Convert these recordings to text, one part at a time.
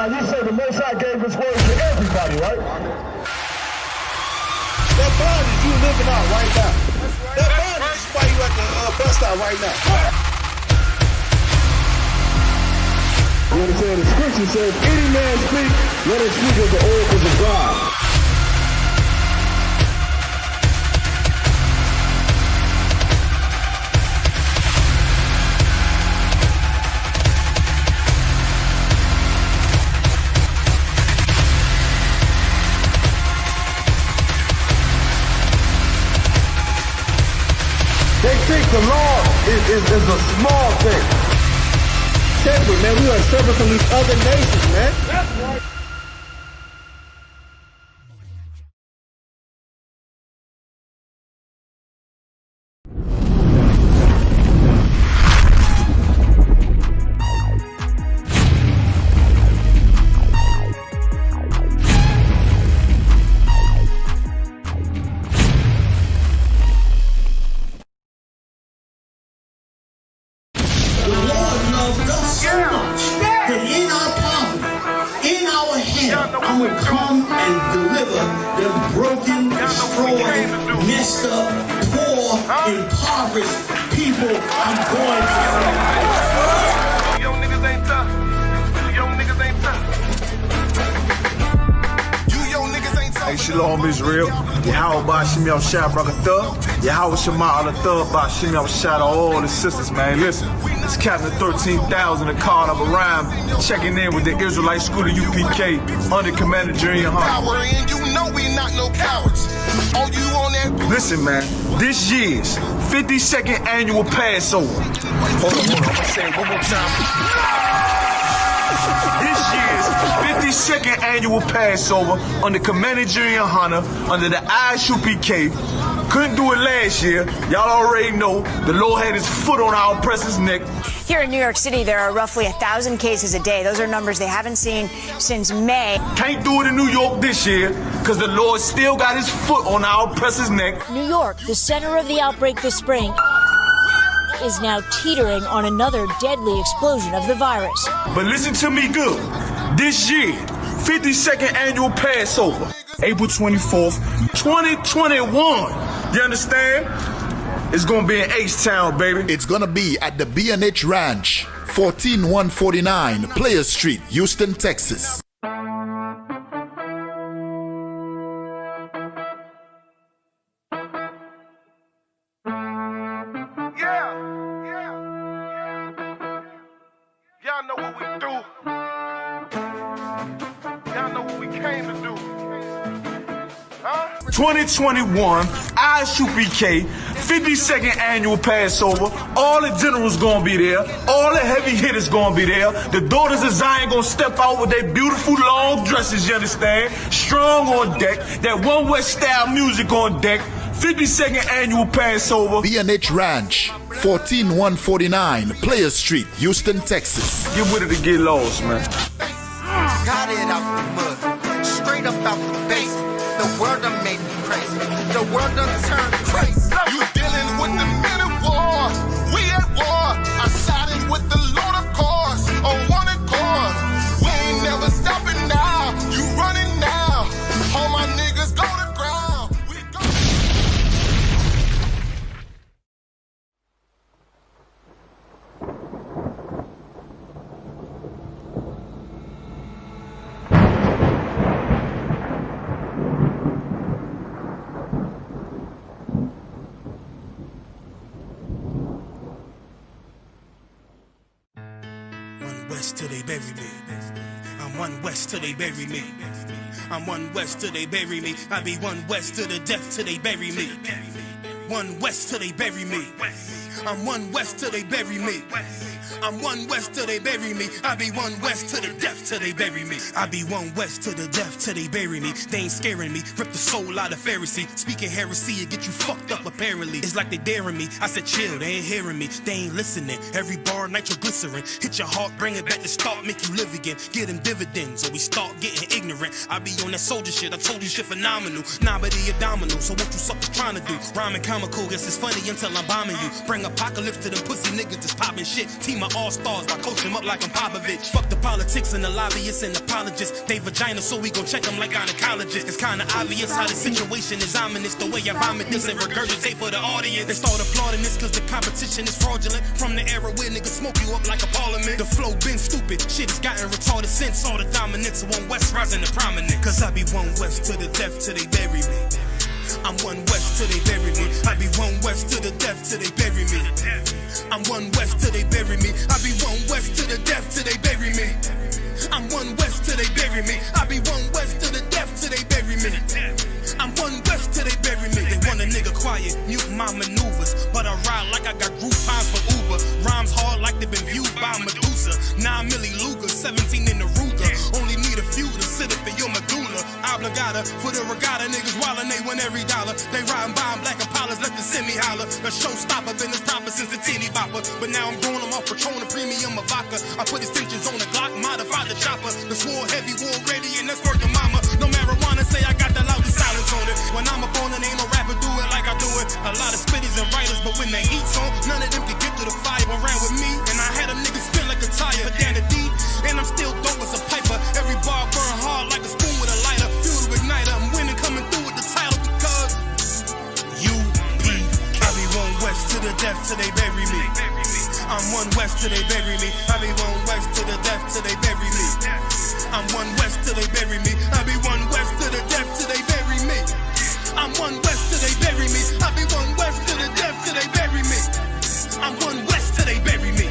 Now you say the Most High gave his word to everybody, right? That bondage you living out right now. That bondage is why you at the bus stop right now. You understand? The scripture says, any man speak, let him speak of the oracles of God. They think the law is a small thing. Separate, man. We are separate from these other nations, man. That's right. I will come and deliver them broken, destroyed, messed up, poor, impoverished people. I'm going to. Yo niggas ain't tough. Yo niggas ain't tough. You yo niggas ain't tough. Hey, Shalom Israel. Yahweh Shemi Al-Shah Brakatah. Yahweh Shema Al-Athah Shemi Al-Shah to all the sisters, man. Listen, it's Captain 13,000 and called up a rhyme, checking in with the Israelite School of UPK under Commander Junior Hunt. And you know we not no cowards. Oh, you on that? Listen, man, this year's 52nd annual Passover. Hold on. I'm gonna say it one more time. This year's 52nd annual Passover under Commander Junior Hunter under the ISUPK. Couldn't do it last year. Y'all already know the Lord had his foot on our oppressor's neck. Here in New York City, there are roughly 1,000 cases a day. Those are numbers they haven't seen since May. Can't do it in New York this year because the Lord still got his foot on our oppressor's neck. New York, the center of the outbreak this spring, is now teetering on another deadly explosion of the virus. But listen to me good. This year, 52nd annual Passover, April 24th, 2021. You understand? It's gonna be in H-Town, baby. It's gonna be at the B&H Ranch, 14149 Players Street, Houston, Texas. Y'all know what we do. Y'all know what we came to do. 2021, ISUPK, 52nd annual Passover. All the generals gonna be there. All the heavy hitters gonna be there. The daughters of Zion gonna step out with their beautiful long dresses, you understand? Strong on deck. That One West style music on deck. 52nd annual Passover. B&H Ranch, 14149 Players Street, Houston, Texas. Get with it to get lost, man. Got it out the mud, straight up out the basement. The world done made me crazy. The world done turned crazy. You dealing with the men of war. We at war. I sided with the Lord, of course. On one accord. We ain't never stopping now. You running now. All my niggas go to ground. We go. West till they bury me. I'm one West till they bury me. I'm one West till they bury me. I be one West to the death till they bury me. One West till they bury me. I'm one West till they bury me. I'm one West till they bury me. I be one West to the death till they bury me. I be one West to the death till they bury me. They ain't scaring me. Rip the soul out of Pharisee. Speaking heresy, it get you fucked up apparently. It's like they daring me. I said chill, they ain't hearing me. They ain't listening. Every bar nitroglycerin. Hit your heart, bring it back to start, make you live again. Get them dividends or we start getting ignorant. I be on that soldier shit. I told you shit phenomenal. Nah, but he a domino. So what you suckers trying to do? Rhyming comical, guess it's funny until I'm bombing you. Bring apocalypse to them pussy niggas that's popping shit. be my all-stars. I coach them up like I'm Popovich. Fuck the politics and the lobbyists and apologists. They vagina, so we gon' check them like gynecologists. It's kinda obvious how the situation is ominous. The way I vomit this and regurgitate for the audience. They start applauding this cause the competition is fraudulent. From the era where niggas smoke you up like a parliament. The flow been stupid, shit has gotten retarded since all the dominance of One West rising to prominence. Cause I be One West to the death till they bury me. I'm One West till they bury me. I be One West to the death till they bury me. I'm One West till they bury me. I be One West to the death till they bury me. I'm One West till they bury me. I be One West to the death till they bury me. I'm One West till they bury me. They want a nigga quiet, mute my maneuvers, but I ride like I got Groupons for Uber. Rhymes hard like they been viewed by Medusa. 9 milli Luger, 17 in the Ruger. Only need a few to sit up in your medulla. Obligata for the regatta, niggas wildin', they win every dollar. They riding by in black Impalas, let the semi holler. A showstopper, been as proper since the teeny bopper. But now I'm growing them off Patron, a premium of vodka. I put extensions on the Glock, modified the chopper. The swore heavy, war ready, and that's working mama. No marijuana, say I got the loudest silence on it. When I'm up on it, ain't no rapper do it like I do it. A lot of spitties and writers, but when they heat's on, none of them can get to the fire. Around with me, and I had them niggas spin like a tire. Down the deep, and I'm still dope as a piper. Every bar burn hard like a spoon with a lighter. Fuel to igniter, I'm winning, coming through with the title because U.P. I be One West to the death till they bury me. I'm One West till they bury me. I be One West to the death till they bury me. I'm One West till they bury me. I be One West to the death till they bury me. I'm One West till they bury me. I be One West to the death till they bury me. I'm One West till they bury me.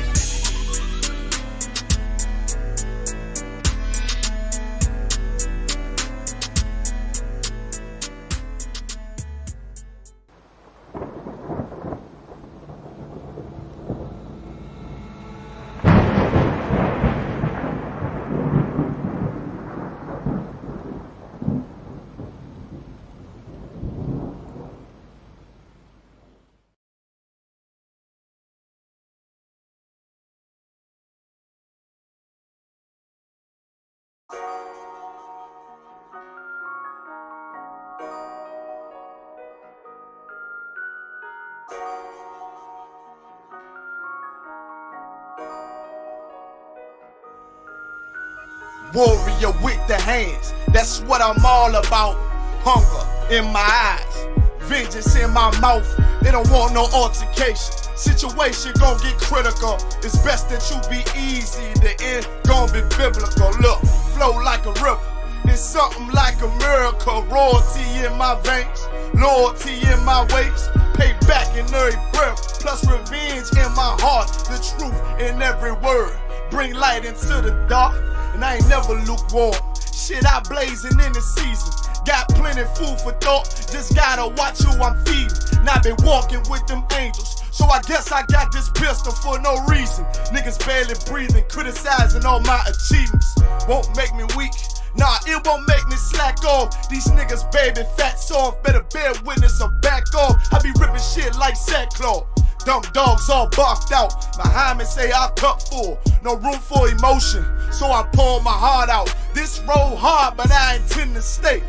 Warrior with the hands, that's what I'm all about. Hunger in my eyes, vengeance in my mouth. They don't want no altercation. Situation gon' get critical. It's best that you be easy. The end gon' be biblical. Look, flow like a river. It's something like a miracle. Royalty in my veins, loyalty in my ways. Pay back in every breath, plus revenge in my heart. The truth in every word. Bring light into the dark. And I ain't never lukewarm. Shit, I blazing in the season. Got plenty food for thought. Just gotta watch who I'm feeding. And I been walking with them angels. So I guess I got this pistol for no reason. Niggas barely breathing, criticizing all my achievements. Won't make me weak. Nah, it won't make me slack off. These niggas baby fat soft. Better bear witness or back off. I be ripping shit like sackcloth. Dumb dogs all barked out. Behind me say I cup full. No room for emotion, so I pour my heart out. This road hard, but I intend to stay.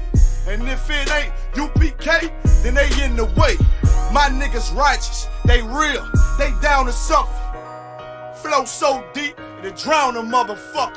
And if it ain't UPK, then they in the way. My niggas righteous, they real, they down to suffer. Flow so deep, it'll drown a motherfucker.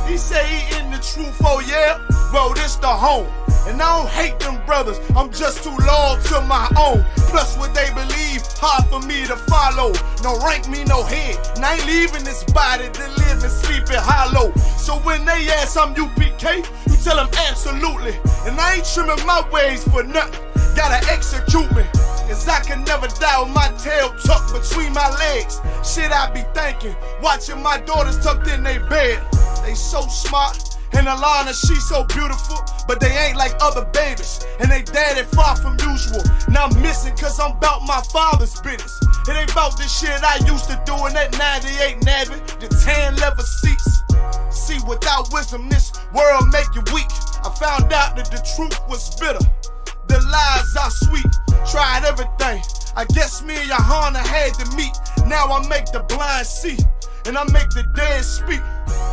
He say he in the truth, oh yeah? Well, this the home. And I don't hate them brothers, I'm just too loyal to my own. Plus what they believe, hard for me to follow. No rank me, no head, and I ain't leaving this body to live and sleep in hollow. So when they ask I'm UPK, you tell them absolutely. And I ain't trimming my ways for nothing, gotta execute me. Cause I can never die with my tail tucked between my legs. Shit I be thinking, watching my daughters tucked in their bed. They so smart, and Alana, she so beautiful, but they ain't like other babies, and they daddy far from usual. Now I'm missing cause I'm about my father's business. It ain't about this shit I used to do in that 98 Navy, the tan leather seats. See, without wisdom, this world make you weak. I found out that the truth was bitter, the lies are sweet. Tried everything, I guess me and Johanna had to meet. Now I make the blind see, and I make the dead speak.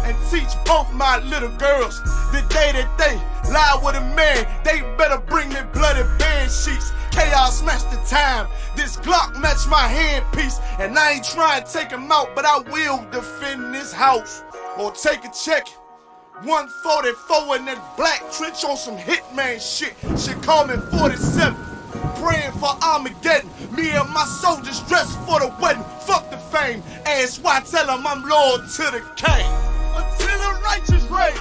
And teach both my little girls the day that they lie with a man, they better bring me bloody bed sheets. Chaos match the time, This Glock match my handpiece, and I ain't trying to take him out, but I will defend this house or take a check. 144 in that black trench on some hitman shit. Shit call me 47. Praying for Armageddon. Me and my soldiers dressed for the wedding. Fuck the fame. Ask why, tell them I'm loyal to the king. Until the righteous reign.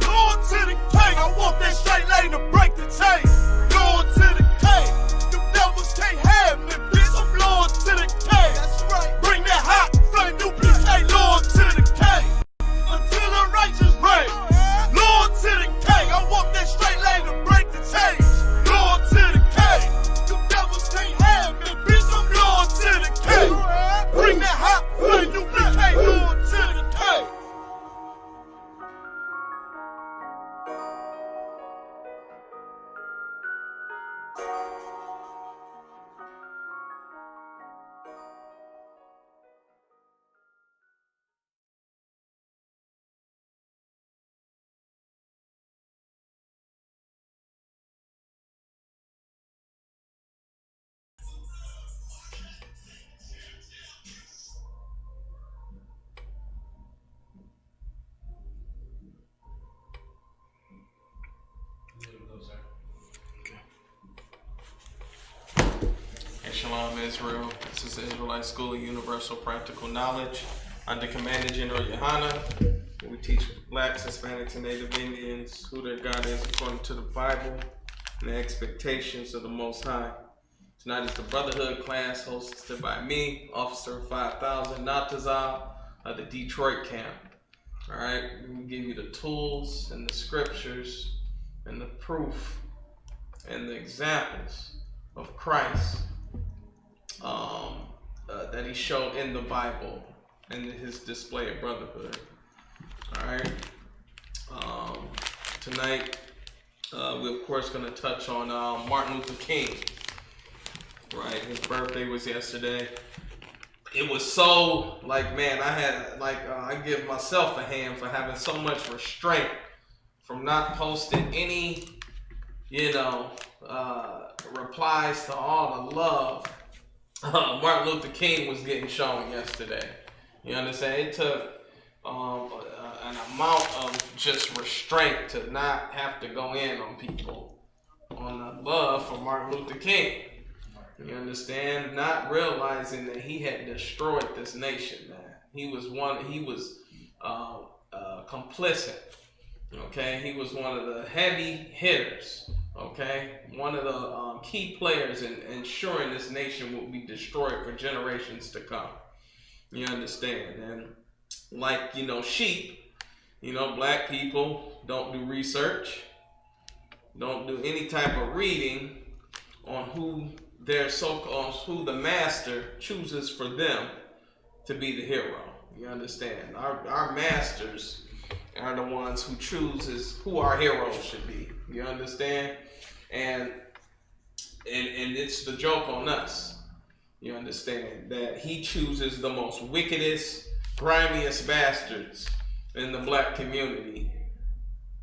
Loyal to the king. I walk that straight lane to break the chain. Loyal to the king. You devils can't have me, bitch. I'm loyal to the king. That's right. Bring that hot flame duplicate. Loyal to the king. Until the righteous reign. Loyal to the king. I walk that straight lane to break the chain. Loyal to the king. You devils can't have me, bitch. I'm loyal to the king. Bring that hot flame duplicate. Loyal to the king. Shalom Israel. This is the Israelite School of Universal Practical Knowledge under Commander General Yohana. We teach blacks, Hispanics, and Native Indians who their God is according to the Bible and the expectations of the Most High. Tonight is the Brotherhood class hosted by me, Officer 5000 Natazal of the Detroit camp. Alright, we give you the tools and the scriptures and the proof and the examples of Christ that he showed in the Bible and his display of brotherhood. All right. Tonight, we're of course going to touch on Martin Luther King. Right, his birthday was yesterday. It was so man, I had I give myself a hand for having so much restraint from not posting any, replies to all the love Martin Luther King was getting shown yesterday. You understand? It took an amount of just restraint to not have to go in on people on the love for Martin Luther King. You understand? Not realizing that he had destroyed this nation, man. He was complicit. Okay, he was one of the heavy hitters. Okay, one of the key players in ensuring this nation will be destroyed for generations to come. You understand? And sheep, black people don't do research, don't do any type of reading on who who the master chooses for them to be the hero. You understand? Our masters are the ones who chooses who our heroes should be. You understand? And it's the joke on us. You understand that he chooses the most wickedest, grimiest bastards in the black community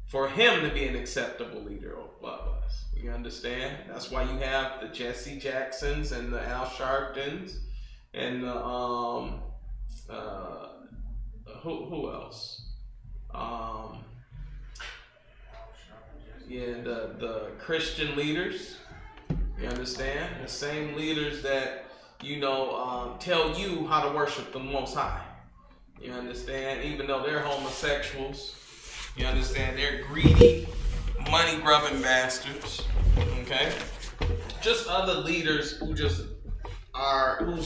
for him to be an acceptable leader above us. You understand? That's why you have the Jesse Jacksons and the Al Sharptons and the who else? The Christian leaders. You understand? The same leaders that tell you how to worship the Most High. You understand? Even though they're homosexuals, you understand? They're greedy, money-grubbing bastards. Okay? Just other leaders whose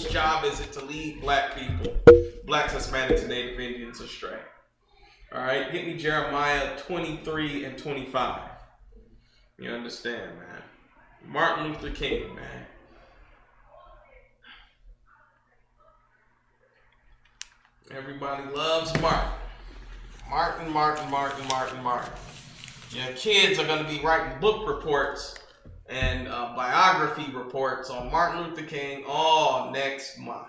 job is it to lead black people, blacks, Hispanics, and Native Indians astray. All right, get me Jeremiah 23 and 25. You understand, man? Martin Luther King, man. Everybody loves Martin. Martin. Your kids are going to be writing book reports and biography reports on Martin Luther King all next month.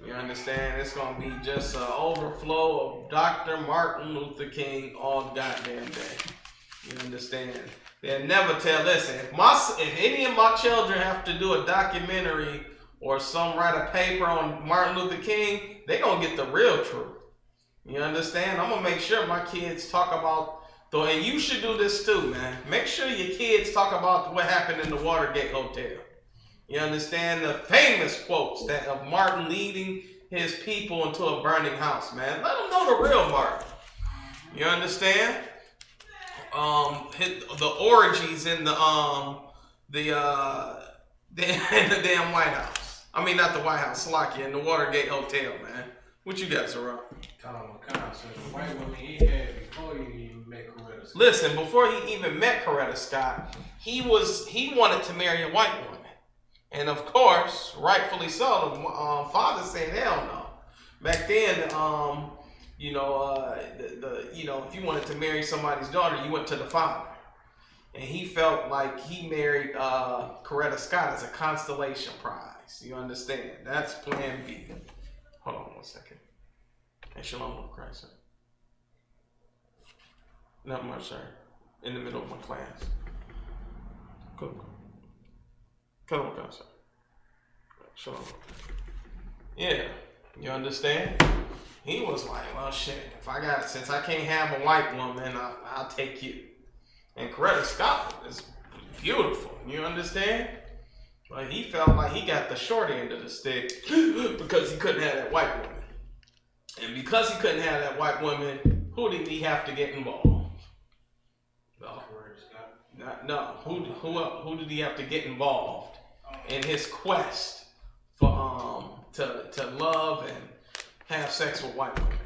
You understand? It's going to be just an overflow of Dr. Martin Luther King all goddamn day. You understand? They'll never tell. Listen, if any of my children have to do a documentary or write a paper on Martin Luther King, they gonna get the real truth. You understand? I'm gonna make sure my kids talk about and you should do this too, man. Make sure your kids talk about what happened in the Watergate Hotel. You understand the famous quotes of Martin leading his people into a burning house, man. Let them know the real Martin. You understand? The orgies in the damn White House. I mean, not the White House, Slovakia, in the Watergate Hotel, man. What you got, Sarah? So the white woman he had before he even met Coretta Scott. Listen, before he even met Coretta Scott, he wanted to marry a white woman. And of course, rightfully so, the father said, hell no. Back then, if you wanted to marry somebody's daughter, you went to the father. And he felt like he married Coretta Scott as a constellation prize. You understand? That's plan B. Hold on 1 second. Hey, shalom, Christ, sir. Not much, sir. In the middle of my class. Come on, sir. Shalom. Yeah, you understand? He was like, well, shit, since I can't have a white woman, I'll take you. And Coretta Scott is beautiful, you understand? But he felt like he got the short end of the stick because he couldn't have that white woman. And because he couldn't have that white woman, who did he have to get involved? No. Who did he have to get involved in his quest for to love and have sex with white women?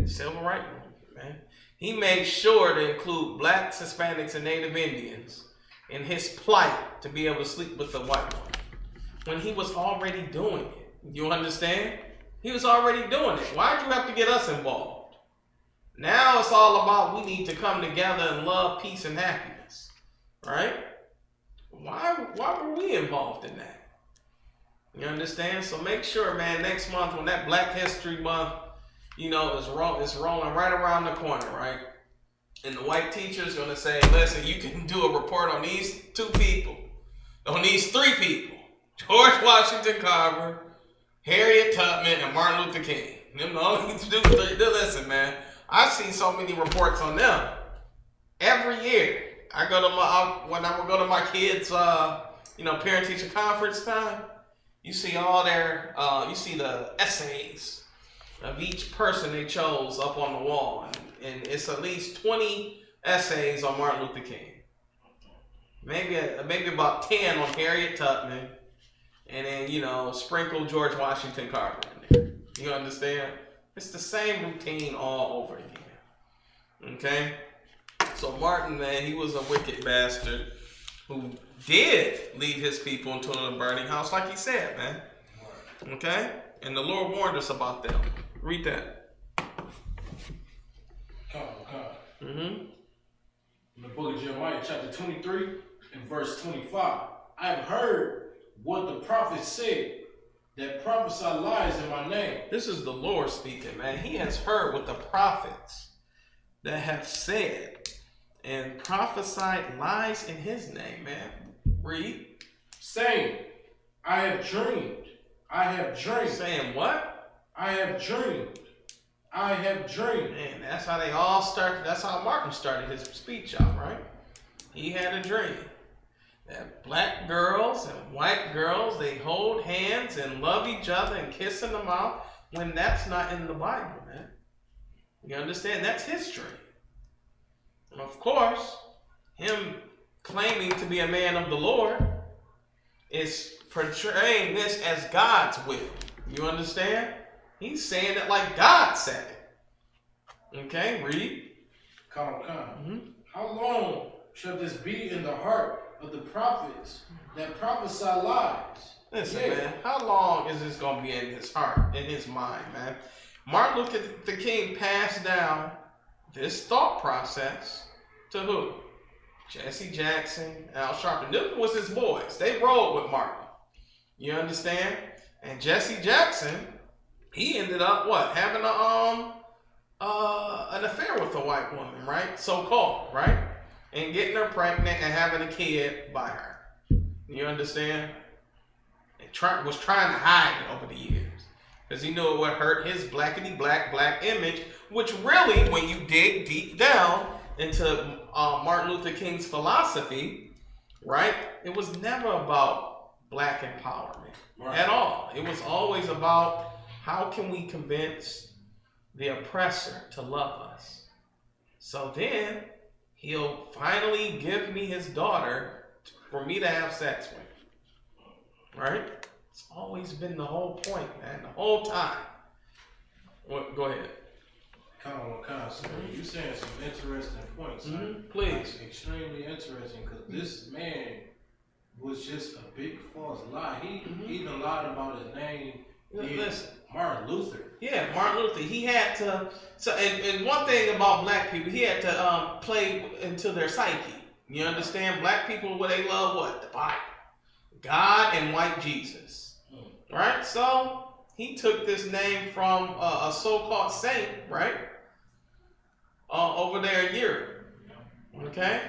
Civil rights movement, man. He made sure to include blacks, Hispanics, and Native Indians in his plight to be able to sleep with the white woman when he was already doing it. You understand? He was already doing it. Why'd you have to get us involved? Now it's all about we need to come together and love, peace, and happiness. Right? Why were we involved in that? You understand? So make sure, man, next month when that Black History Month, is rolling right around the corner, right? And the white teacher's going to say, listen, you can do a report on these 2 people, on these 3 people, George Washington Carver, Harriet Tubman, and Martin Luther King. Them the only two. Listen, man, I see so many reports on them every year. When I would go to my kids' parent-teacher conference time, you see all their, you see the essays of each person they chose up on the wall. And it's at least 20 essays on Martin Luther King. Maybe about 10 on Harriet Tubman. And then, sprinkle George Washington Carver in there. You understand? It's the same routine all over again. Okay? So Martin, man, he was a wicked bastard who did lead his people into a burning house, like he said, man. Okay? And the Lord warned us about them. Read that. In the book of Jeremiah, chapter 23 and verse 25. I have heard what the prophet said, that prophesy lies in my name. This is the Lord speaking, man. He has heard what the prophets that have said and prophesied lies in his name, man. Read. Saying, I have dreamed. I have dreamed. Saying what? I have dreamed. I have dreamed. Man, that's how they all started. That's how Martin started his speech out, right? He had a dream that black girls and white girls, they hold hands and love each other and kiss in the mouth, when that's not in the Bible, man. You understand? That's his dream. And of course, him claiming to be a man of the Lord is portraying this as God's will. You understand? He's saying it like God said it. Okay, read. How long shall this be in the heart of the prophets that prophesy lies? Listen, man, how long is this going to be in his heart, in his mind, man? Martin Luther King passed down this thought process to who? Jesse Jackson, Al Sharpton. Them was his boys. They rolled with Martin. You understand? And Jesse Jackson, he ended up what? Having an affair with a white woman, right? So-called, right? and getting her pregnant and having a kid by her. You understand? And was trying to hide it over the years because he knew it would hurt his black image, which really, when you dig deep down into Martin Luther King's philosophy, right, it was never about black empowerment at all. It was always about how can we convince the oppressor to love us. So then he'll finally give me his daughter for me to have sex with. Right? It's always been the whole point, man. The whole time. Go ahead. So you're saying some interesting points. Please. Like, extremely interesting, because this man was just a big false lie. He even lied about his name. Listen. Martin Luther. Yeah, Martin Luther. He had to. So, and one thing about black people, he had to play into their psyche. You understand? Black people, what they love, what? The Bible, God, and white Jesus. Right? So he took this name from a so-called saint, right? Over there in Europe. Okay?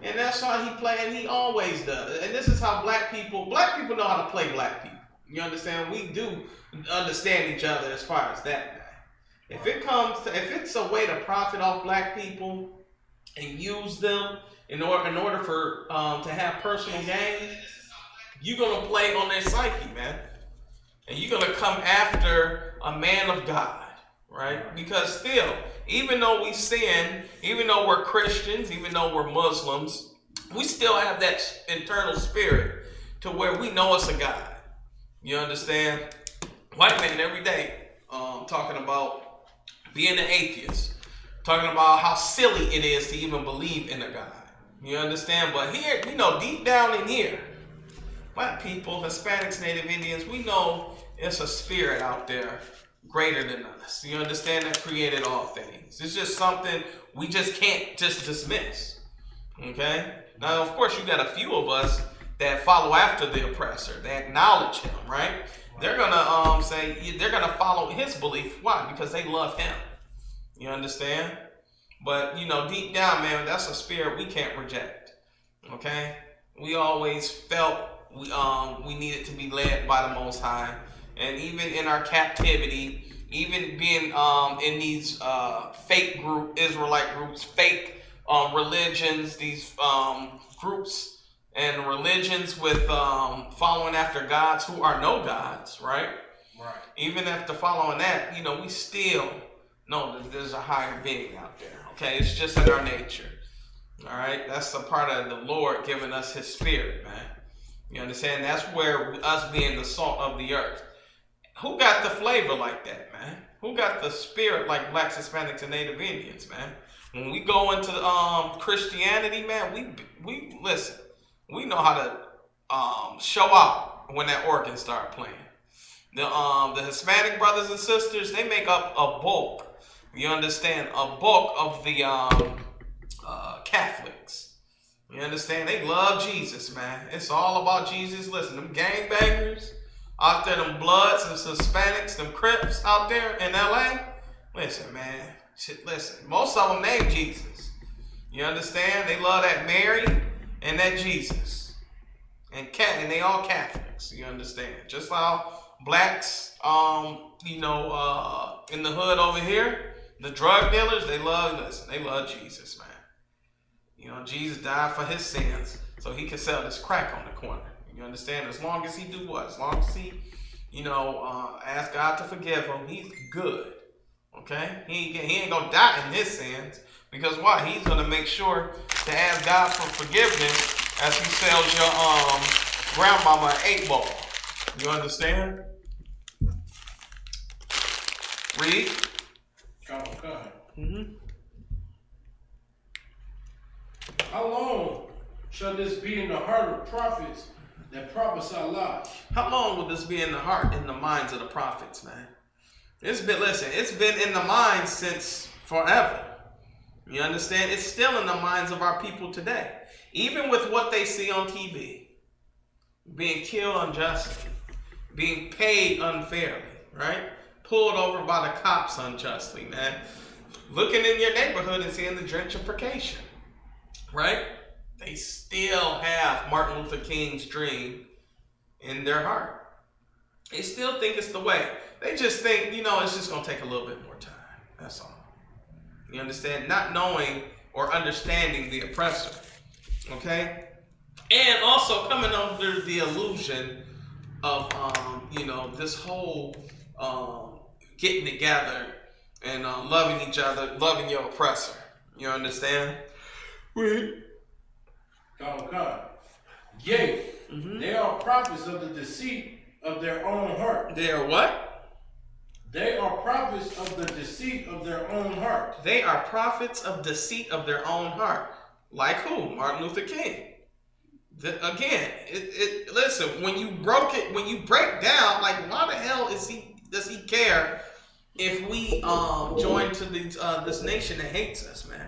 And that's how he played, and he always does. And this is how black people know how to play black people. You understand? We do understand each other as far as that. If it's a way to profit off black people and use them in order for to have personal gain, you're gonna play on their psyche, man, and you're gonna come after a man of God, right? Because still, even though we sin, even though we're Christians, even though we're Muslims, we still have that internal spirit to where we know it's a God. You understand? White man every day talking about being an atheist, talking about how silly it is to even believe in a God. You understand? But here, deep down in here, black people, Hispanics, Native Indians, we know it's a spirit out there greater than us. You understand? That created all things. It's just something we just can't just dismiss. Okay? Now, of course, you got a few of us that follow after the oppressor. They acknowledge him, right? They're gonna they're gonna follow his belief. Why? Because they love him. You understand? But deep down, man, that's a spirit we can't reject. Okay? We always felt we needed to be led by the Most High, and even in our captivity, even being in these fake Israelite groups, fake religions, these groups and religions with following after gods who are no gods, right? Right. Even after following that, we still know that there's a higher being out there. Okay, it's just in our nature. All right, that's a part of the Lord giving us His Spirit, man. You understand? That's where us being the salt of the earth. Who got the flavor like that, man? Who got the spirit like blacks, Hispanics, and Native Indians, man? When we go into Christianity, man, we listen. We know how to show out when that organ start playing. The Hispanic brothers and sisters, they make up a bulk. You understand? A bulk of the Catholics. You understand? They love Jesus, man. It's all about Jesus. Listen, them gangbangers out there, them Bloods, them Hispanics, them Crips out there in LA. Listen, man. Listen, most of them name Jesus. You understand? They love that Mary and that Jesus. And they all Catholics. You understand? Just how blacks, in the hood over here, the drug dealers, they love Jesus, man. Jesus died for his sins so he could sell this crack on the corner. You understand? As long as he do what? As long as he, ask God to forgive him, he's good. Okay? He ain't gonna die in his sins. Because why? He's gonna make sure to ask God for forgiveness as he sells your grandmama an 8-ball. You understand? Read. Okay. Mm-hmm. How long shall this be in the heart of prophets that prophesy lies? How long will this be in the heart, in the minds of the prophets, man? It's been in the minds since forever. You understand? It's still in the minds of our people today. Even with what they see on TV. Being killed unjustly. Being paid unfairly, right? Pulled over by the cops unjustly, man. Looking in your neighborhood and seeing the gentrification. right? They still have Martin Luther King's dream in their heart. They still think it's the way. They just think, it's just going to take a little bit more time. That's all. You understand? Not knowing or understanding the oppressor. Okay? And also coming under the illusion of, this whole getting together and loving each other, loving your oppressor. You understand? Come. Yea, they are prophets of the deceit of their own heart. They are what? They are prophets of the deceit of their own heart. They are prophets of deceit of their own heart. Like who? Martin Luther King. Listen, when you break down, like, why the hell does he care if we join to this nation that hates us, man?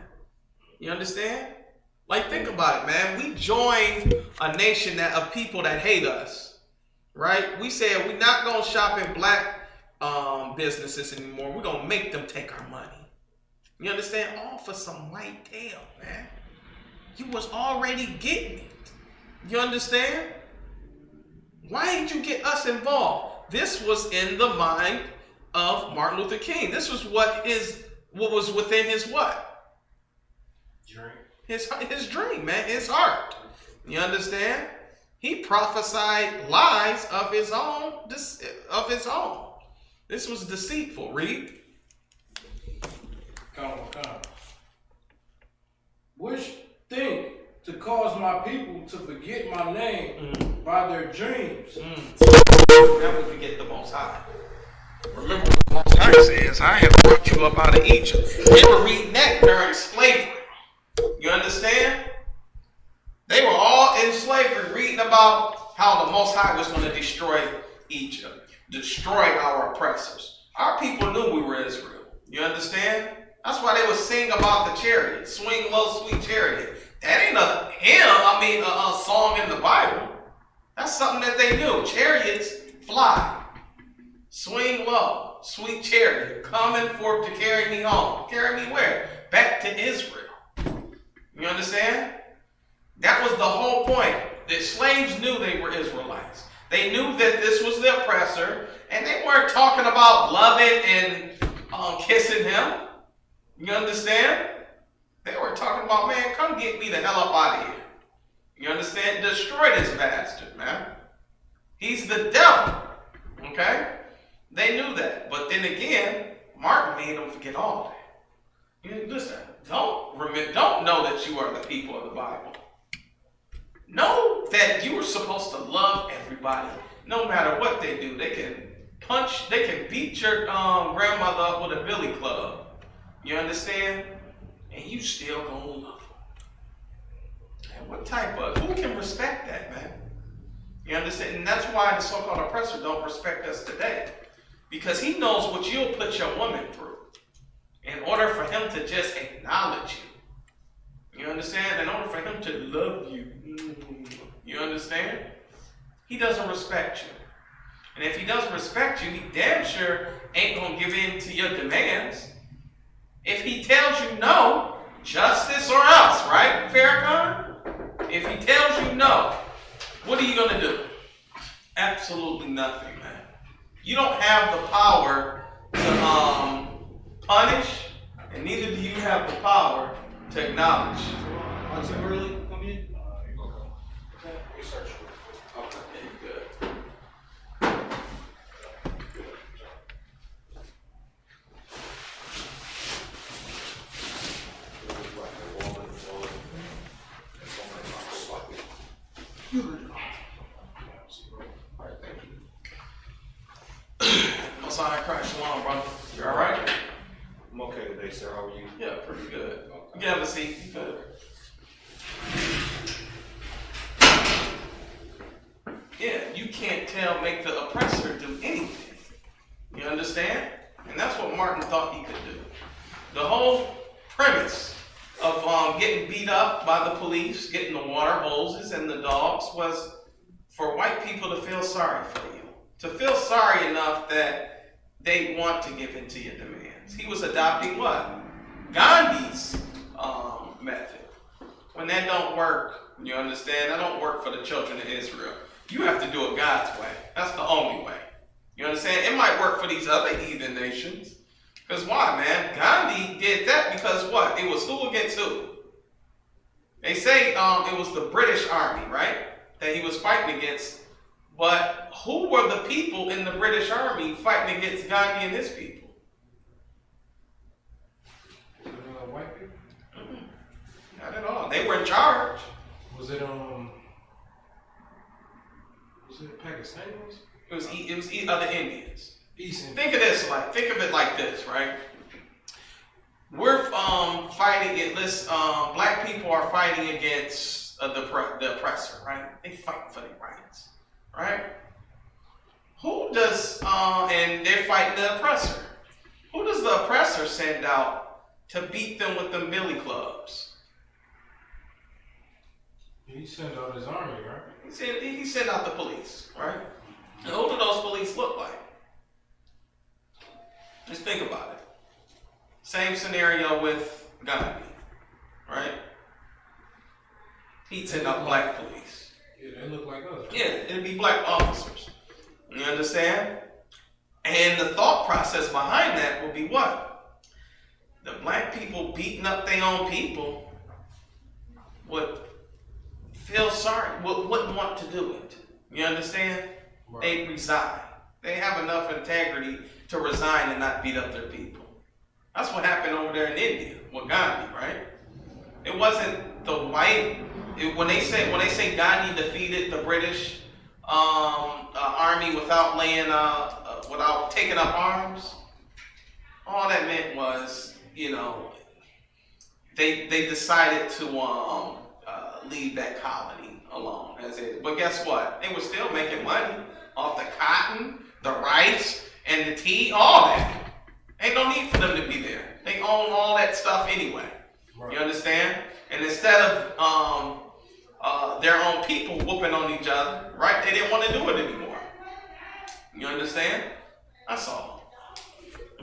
You understand? Like, think about it, man. We joined a nation of people that hate us, right? We said we're not gonna shop in black businesses anymore. We're gonna make them take our money. You understand? All for some white tail, man. You was already getting it. You understand? Why did you get us involved? This was in the mind of Martin Luther King. This was what was within his what? Dream. His dream, man. His heart. You understand? He prophesied lies of his own. This was deceitful. Read. Come. Which think to cause my people to forget my name by their dreams. Now we forget the Most High. Remember what the Most High says, I have brought you up out of Egypt. They were reading that during slavery. You understand? They were all in slavery reading about how the Most High was going to destroy Egypt, destroy our oppressors. Our people knew we were Israel. You understand? That's why they would sing about the chariot. Swing low, sweet chariot. That ain't a hymn, a song in the Bible. That's something that they knew. Chariots fly. Swing low, sweet chariot, coming forth to carry me home. Carry me where? Back to Israel. You understand? That was the whole point. The slaves knew they were Israelites. They knew that this was the oppressor, and they weren't talking about loving and kissing him. You understand? They were talking about, man, come get me the hell up out of here. You understand? Destroy this bastard, man. He's the devil. Okay? They knew that. But then again, Martin made them forget all that. Listen, don't know that you are the people of the Bible. Know that you are supposed to love everybody, no matter what they do. They can beat your grandmother up with a billy club. You understand? And you still gonna love them. And what type of, who can respect that, man? You understand? And that's why the so-called oppressor don't respect us today. Because he knows what you'll put your woman through in order for him to just acknowledge you. You understand? In order for him to love you. You understand? He doesn't respect you. And if he doesn't respect you, he damn sure ain't gonna give in to your demands. If he tells you no, justice or else, right, Farrakhan? If he tells you no, what are you going to do? Absolutely nothing, man. You don't have the power to punish, and neither do you have the power to acknowledge. What's it early? Come in? Okay. Research. Okay, good. Messiah Christ, shalom, brother. You all right? I'm okay today, sir. How are you? Yeah, pretty good. You can have a seat. You good. Yeah, you can't make the oppressor do anything. You understand? And that's what Martin thought he could do. The whole premise of getting beat up by the police, getting the water hoses and the dogs was for white people to feel sorry for you. To feel sorry enough that they want to give in to your demands. He was adopting what? Gandhi's method. when that don't work, you understand? That don't work for the children of Israel. You have to do it God's way. That's the only way. You understand? It might work for these other heathen nations. Because why, man? Gandhi did that because what? It was who against who? They say it was the British Army, right? That he was fighting against. But who were the people in the British Army fighting against Gandhi and his people? White people? Not at all. They were in charge. Was it Pakistanis? It was other Indians. East Indians. Think of it like this, right? We're fighting against black people are fighting against the oppressor, right? They fight for their rights, right? Who does and they're fighting the oppressor. Who does the oppressor send out to beat them with them billy clubs? He sent out his army, right? He sent out the police, right? And who do those police look like? Just think about it. Same scenario with Gandhi, right? He'd send out black police. Yeah, they look like us. Yeah, it'd be black officers. You understand? And the thought process behind that would be what? The black people beating up their own people would feel sorry, wouldn't want to do it. You understand? Right. They'd resign. They have enough integrity to resign and not beat up their people. That's what happened over there in India with Gandhi, right? It wasn't the white. When they say Gandhi defeated the British army without without taking up arms, all that meant was, they decided to leave that colony alone as is. But guess what? They were still making money off the cotton, the rice, and the tea, all that. Ain't no need for them to be there. They own all that stuff anyway. Right. You understand? And instead of their own people whooping on each other, right? They didn't want to do it anymore. You understand? That's all.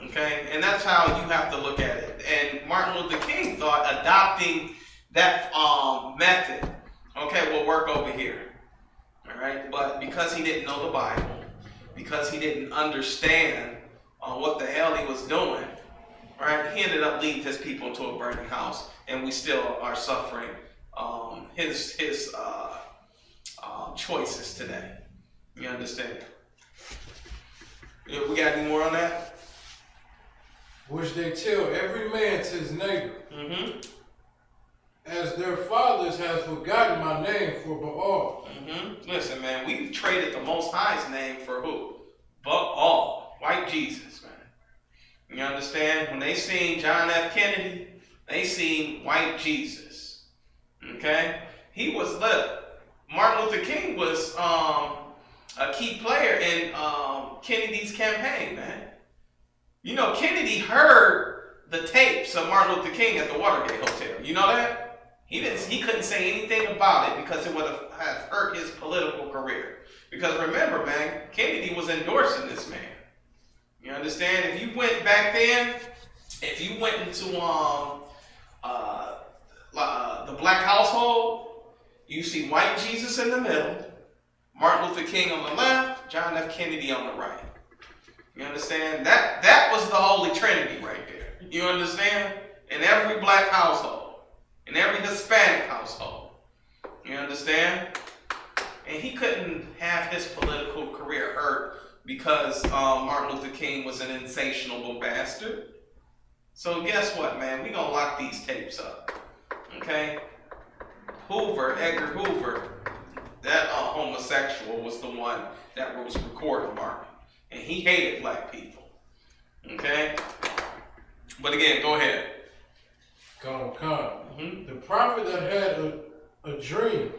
Okay? And that's how you have to look at it. And Martin Luther King thought adopting that method, okay, will work over here. All right? But because he didn't know the Bible, because he didn't understand what the hell he was doing, right? He ended up leading his people into a burning house, and we still are suffering his choices today. You understand? We got any more on that? Which they tell every man to his neighbor. Mm-hmm. As their fathers have forgotten my name for Baal. Mm-hmm. Listen, man, we've traded the Most High's name for who? Baal. White Jesus, man. You understand? When they seen John F. Kennedy, they seen white Jesus. Okay? He was Martin Luther King was a key player in Kennedy's campaign, man. You know, Kennedy heard the tapes of Martin Luther King at the Watergate Hotel. You know that? He couldn't say anything about it because it would have hurt his political career. Because remember, man, Kennedy was endorsing this man. You understand? If you went back then, if you went into the black household, you see white Jesus in the middle, Martin Luther King on the left, John F. Kennedy on the right. You understand? That was the Holy Trinity right there. You understand? In every black household, in every Hispanic household. You understand? And he couldn't have his political career hurt because Martin Luther King was an insatiable bastard. So guess what, man? We're going to lock these tapes up. Okay? Edgar Hoover, that homosexual was the one that was recording Martin. And he hated black people. Okay? But again, go ahead. Come. Mm-hmm. The prophet that had a dream,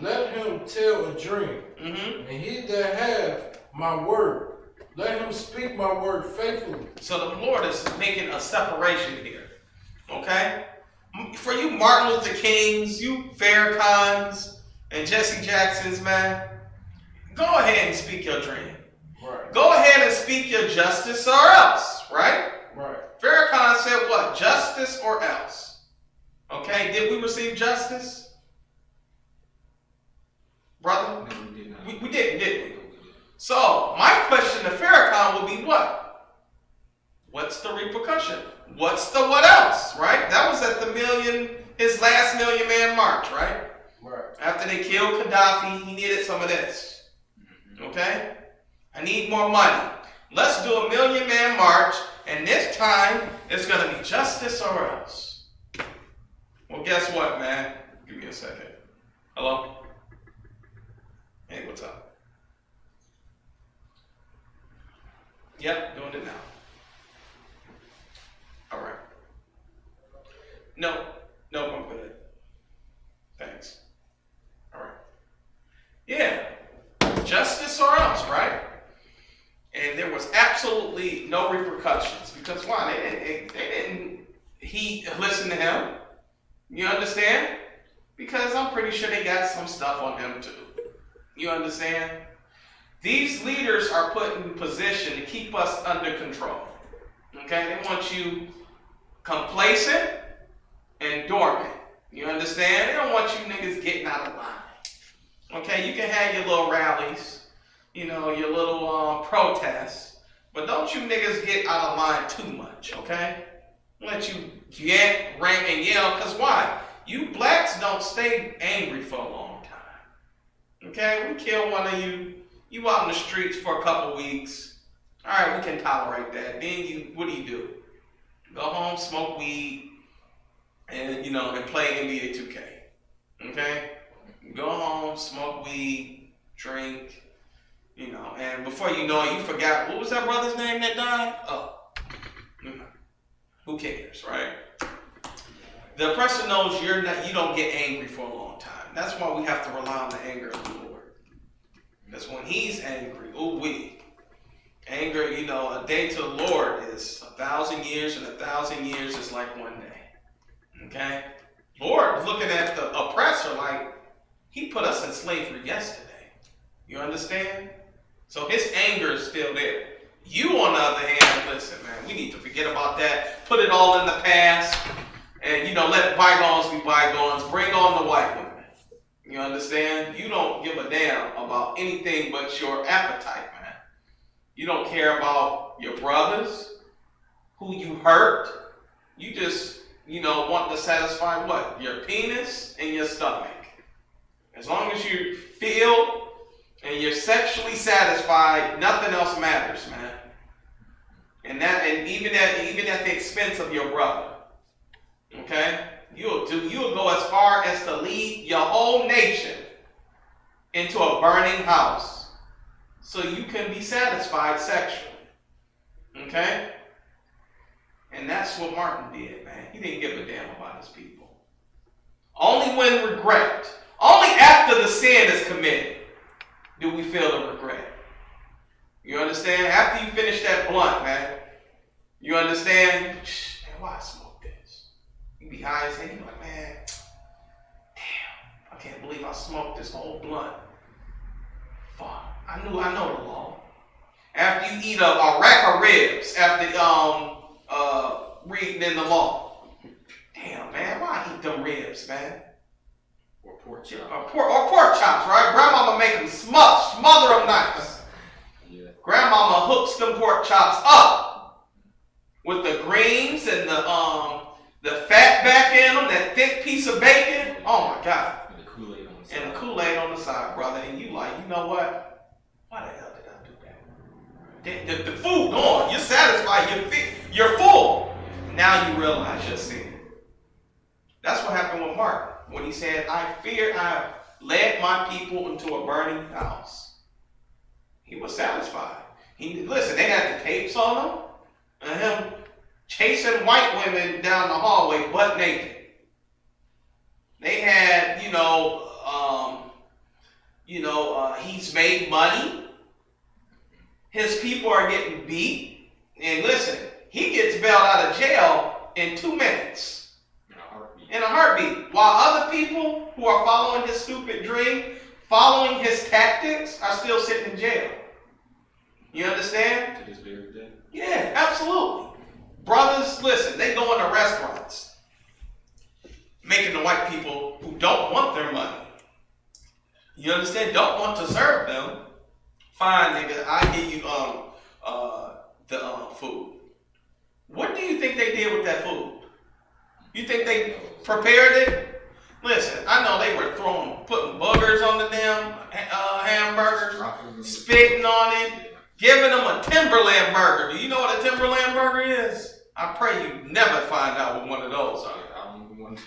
let him tell a dream. Mm-hmm. And he that have my word, let him speak my word faithfully. So the Lord is making a separation here. Okay? For you Martin Luther Kings, you Farrakhan's, and Jesse Jacksons, man, go ahead and speak your dream. Right. Go ahead and speak your justice or else, right? Right. Farrakhan said what? Justice or else. Okay, did we receive justice? Brother? No, we did not. We didn't, did we? So, my question to Farrakhan would be what? What's the repercussion? What's the what else, right? That was at his last Million Man March, right? Right. After they killed Gaddafi, he needed some of this. Okay? I need more money. Let's do a Million Man March, and this time it's going to be justice or else. Well, guess what, man? Give me a second. Hello? Hey, what's up? Yep, doing it now. All right. No, I'm good. Thanks. All right. Yeah, justice or else, right? And there was absolutely no repercussions because why? They didn't listen to him. You understand? Because I'm pretty sure they got some stuff on him too. You understand? These leaders are put in position to keep us under control. Okay? They want you complacent and dormant. You understand? They don't want you niggas getting out of line. Okay? You can have your little rallies, your little protests, but don't you niggas get out of line too much, okay? Let you get, rank, and yell, because why? You blacks don't stay angry for a long time. Okay? We kill one of you. You out in the streets for a couple weeks. All right, we can tolerate that. Then what do? Go home, smoke weed, and and play NBA 2K. Okay? Go home, smoke weed, drink, and before you know it, you forgot what was that brother's name that died? Oh, who cares, right? The oppressor knows you don't get angry for a long time. That's why we have to rely on the anger of the Lord. Because when he's angry, anger, a day to the Lord is 1,000 years, and 1,000 years is like one day. Okay? Lord is looking at the oppressor like he put us in slavery yesterday. You understand? So his anger is still there. You, on the other hand, listen, man, we need to forget about that. Put it all in the past. And, let bygones be bygones. Bring on the white women. You understand? You don't give a damn about anything but your appetite, man. You don't care about your brothers, who you hurt. You just, want to satisfy what? Your penis and your stomach. As long as you feel and you're sexually satisfied, nothing else matters, man. And even at the expense of your brother. Okay? You'll go as far as to lead your whole nation into a burning house so you can be satisfied sexually. Okay? And that's what Martin did, man. He didn't give a damn about his people. Only when regret, only after the sin is committed, do we feel the regret. You understand? After you finish that blunt, man, you understand? Man, why I smoke this? You be high as hell. You like, man, damn, I can't believe I smoked this whole blunt. Fuck, I know the law. After you eat a rack of ribs, after reading in the law, damn, man, why I eat them ribs, man? Or pork chops. Or pork chops, right? Grandmama make them smother them nice. Yeah. Grandmama hooks them pork chops up with the greens and the fat back in them, that thick piece of bacon. Oh my God. And the Kool-Aid on the side. And the Kool-Aid on the side, brother. And you like, you know what? Why the hell did I do that? The food gone. You're satisfied. You're full. Now you realize your sin. That's what happened with Martin when he said, I fear I led my people into a burning house. He was satisfied. Listen, they had the tapes on him and him chasing white women down the hallway butt naked. They had, he's made money. His people are getting beat. And listen, he gets bailed out of jail in 2 minutes. In a heartbeat. While other people who are following his stupid dream, following his tactics, are still sitting in jail. You understand? To this very day. Yeah, absolutely. Brothers, listen, they go into restaurants. making the white people who don't want their money, you understand, don't want to serve them, fine, nigga, I give you the food. What do you think they did with that food? You think they prepared it? Listen, I know they were putting boogers on the damn hamburgers, spitting on it, giving them a Timberland burger. Do you know what a Timberland burger is? I pray you never find out what one of those are.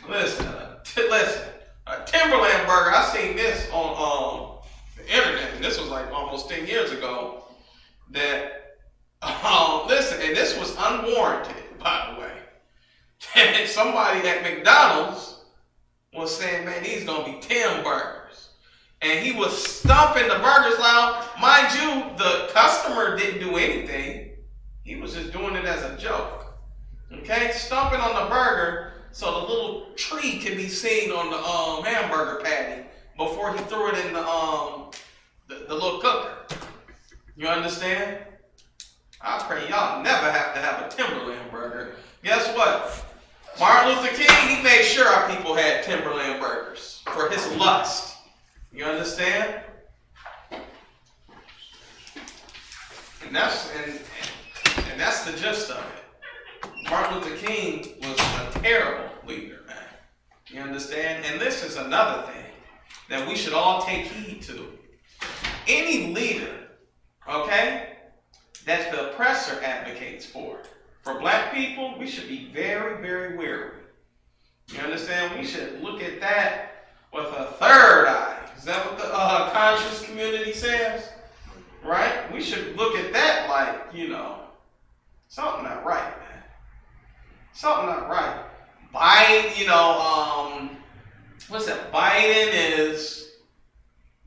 Listen, a Timberland burger. I seen this on the internet, and this was like almost 10 years ago. That listen, and this was unwarranted, by the way. And somebody at McDonald's was saying, man, these gonna be Tim burgers. And he was stomping the burgers loud. Mind you, the customer didn't do anything. He was just doing it as a joke. Okay? Stomping on the burger so the little tree can be seen on the hamburger patty before he threw it in the little cooker. You understand? I pray y'all never have to have a Timberland burger. Guess what? Martin Luther King, he made sure our people had Timberland burgers for his lust. You understand? And that's the gist of it. Martin Luther King was a terrible leader, man. You understand? And this is another thing that we should all take heed to. Any leader, okay, that the oppressor advocates for black people, we should be very, very wary. You understand? We should look at that with a third eye. Is that what the conscious community says? Right? We should look at that like, something not right, man. Something not right. Biden, what's that? Biden is,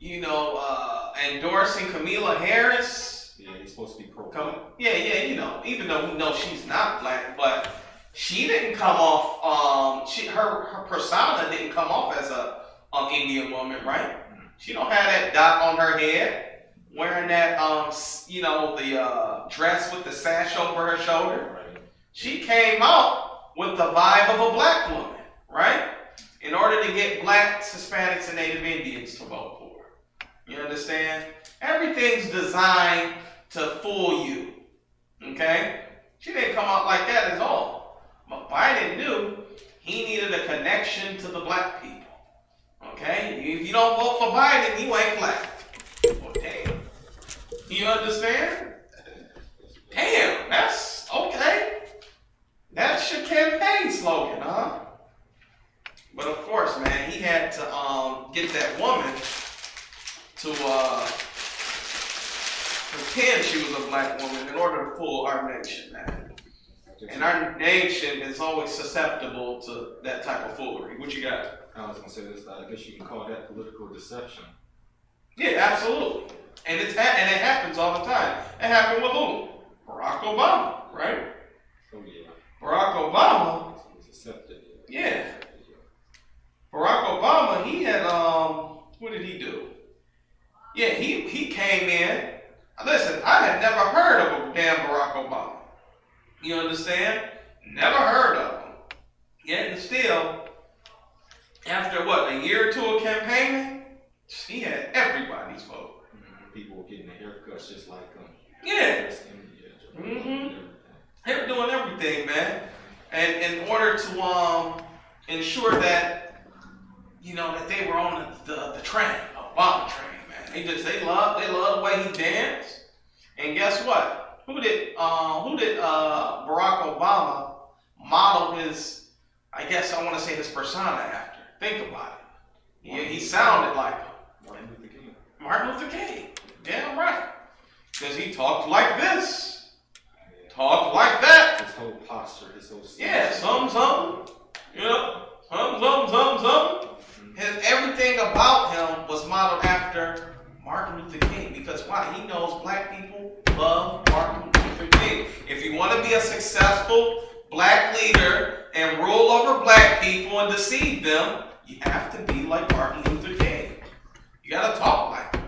endorsing Kamala Harris. Yeah, he's supposed to be pro. Even though we know she's not black, but she didn't come off, her persona didn't come off as a Indian woman, right? She don't have that dot on her head, wearing that, the dress with the sash over her shoulder. She came out with the vibe of a black woman, right? In order to get blacks, Hispanics, and Native Indians to vote for her. You understand? Everything's designed to fool you. Okay? She didn't come out like that at all. But Biden knew he needed a connection to the black people. Okay? If you don't vote for Biden, you ain't black. Well, damn. You understand? Damn, that's okay. That's your campaign slogan, huh? But of course, man, he had to get that woman to pretend she was a black woman in order to fool our nation, man. And our nation is always susceptible to that type of foolery. What you got? I was going to say this, I guess you can call that political deception. Yeah, absolutely. And it happens all the time. It happened with who? Barack Obama, right? Oh, yeah. Barack Obama. He was accepted. Yeah. Barack Obama, he had, what did he do? Yeah, he came in. Listen, I had never heard of a damn Barack Obama. You understand? Never heard of him. Yet and still, after a year or two of campaigning, he had everybody's vote. People were getting their haircuts just like him. Yeah. They were doing everything, man. And in order to ensure that, that they were on the train, Obama train. They love the way he danced. And guess what? Who did Barack Obama model his, I guess I want to say his persona after? Think about it. He sounded like him. Martin Luther King. Yeah, right. Because he talked like this. Talked like that. His whole posture, his whole style. Yeah, something. Something. Everything about him was modeled after Martin Luther King, because why? He knows black people love Martin Luther King. If you want to be a successful black leader and rule over black people and deceive them, you have to be like Martin Luther King. You got to talk like him.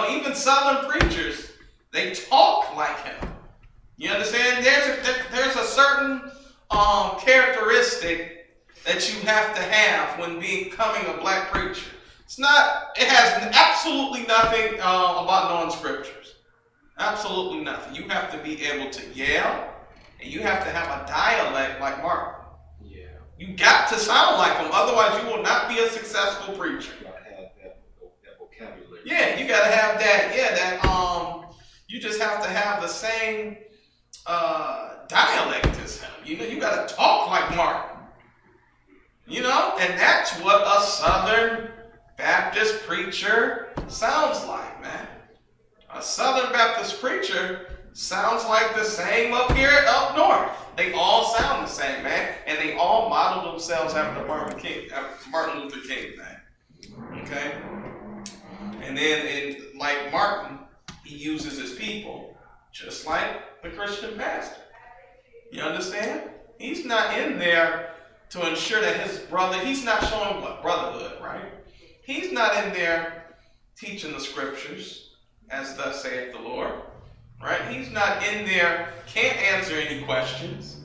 Even Southern preachers, they talk like him. You understand? There's a certain characteristic that you have to have when becoming a black preacher. It has absolutely nothing about knowing scriptures. Absolutely nothing. You have to be able to yell, and you have to have a dialect like Martin. Yeah. You got to sound like him, otherwise you will not be a successful preacher. You gotta have that vocabulary. Yeah, you gotta have that. Yeah, that you just have to have the same dialect as him. You know, you gotta talk like Martin. You know, and that's what a Southern Baptist preacher sounds like, man. A Southern Baptist preacher sounds like the same up here up north. They all sound the same, man, and they all model themselves after Martin Luther King, man. Okay, and then like Martin, he uses his people just like the Christian pastor. You understand? He's not in there to ensure that his brother. He's not showing what brotherhood, right? He's not in there teaching the scriptures, as thus saith the Lord, right? He's not in there, can't answer any questions,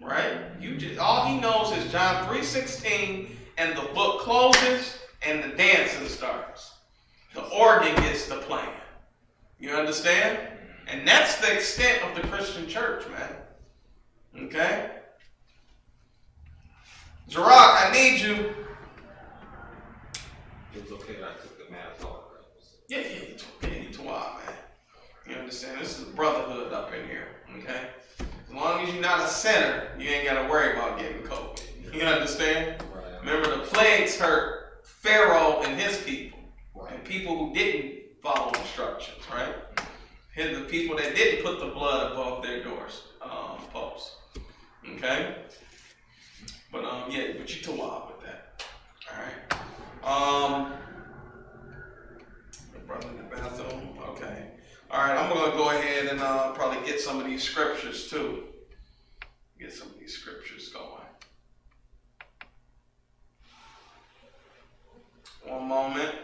right? All he knows is John 3:16, and the book closes and the dancing starts. The organ gets the playing. You understand? And that's the extent of the Christian church, man. Okay? Gerard, I need you. It was okay that I took the math off. Yeah, you too wild, man. You understand? This is Brotherhood up in here, okay? As long as you're not a sinner, you ain't got to worry about getting COVID. You understand? Right. Remember, the plagues hurt Pharaoh and his people, and people who didn't follow instructions, right? And the people that didn't put the blood above their doors, posts. Okay? But yeah, but you too wild with that. All right. The brother in the bathroom. Okay. All right. I'm gonna go ahead and probably get some of these scriptures too. Get some of these scriptures going. One moment.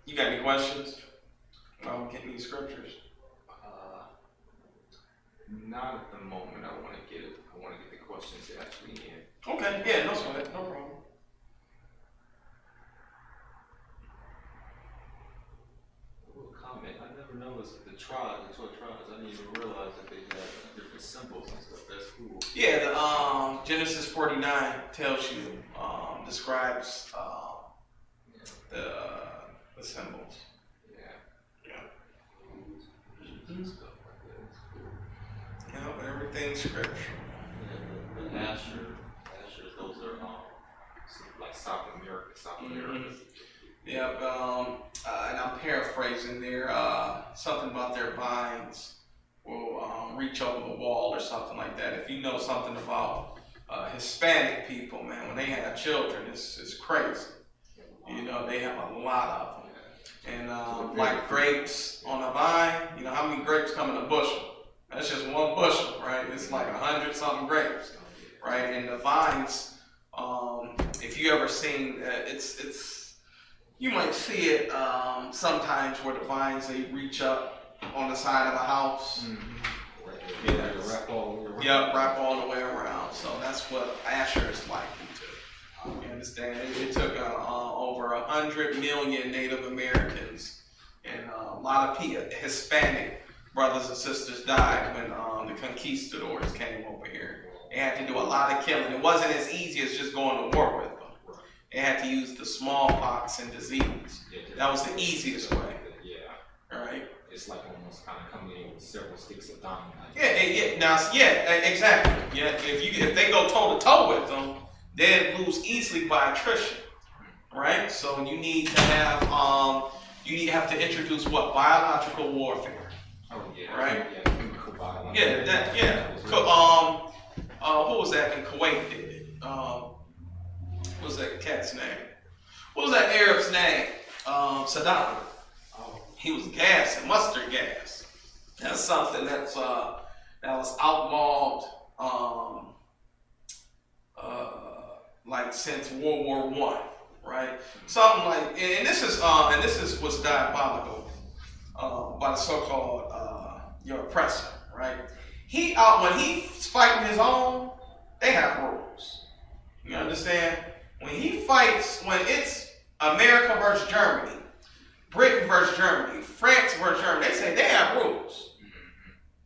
You got any questions while we're getting these scriptures? Not at the moment. I want to get the questions actually in. Okay, yeah, no sweat, no problem. A little comment. I never noticed the 12 tribes. I didn't even realize that they had different symbols and stuff. That's cool. Yeah, the Genesis 49 tells you, describes the symbols. Yeah. Stuff like that. It's cool. Yeah, but everything's scriptural. Yeah, the Asher, those are like South America. Yep, and I'm paraphrasing there. Something about their vines will reach over the wall or something like that. If you know something about Hispanic people, man, when they have children, it's crazy. You know, they have a lot of them. And like grapes on a vine, you know how many grapes come in a bushel? That's just one bushel, right? It's like 100-something grapes, right? And the vines, if you ever seen, you might see it sometimes where the vines, they reach up on the side of a house. Mm-hmm. Yeah, wrap all the way around. Yep, wrap all the way around. So that's what Asher is like. You understand? It took over 100 million Native Americans and a lot of Hispanic brothers and sisters died when the conquistadors came over here. They had to do a lot of killing. It wasn't as easy as just going to war with them. They had to use the smallpox and disease. That was the easiest way. Yeah. All right. It's like almost kind of coming in with several sticks of dynamite. Exactly. Yeah, if they go toe to toe with them, they'd lose easily by attrition, right? So you need to have to introduce what? Biological warfare. Oh yeah. Right? Yeah, chemical biology. Who was that in Kuwait did it? What was that cat's name? What was that Arab's name? something that was outlawed like since World War I, right? Something like, and this is what's diabolical by the so-called your oppressor, right? When he's fighting his own, they have rules. You understand? When he fights, when it's America versus Germany, Britain versus Germany, France versus Germany, they say they have rules.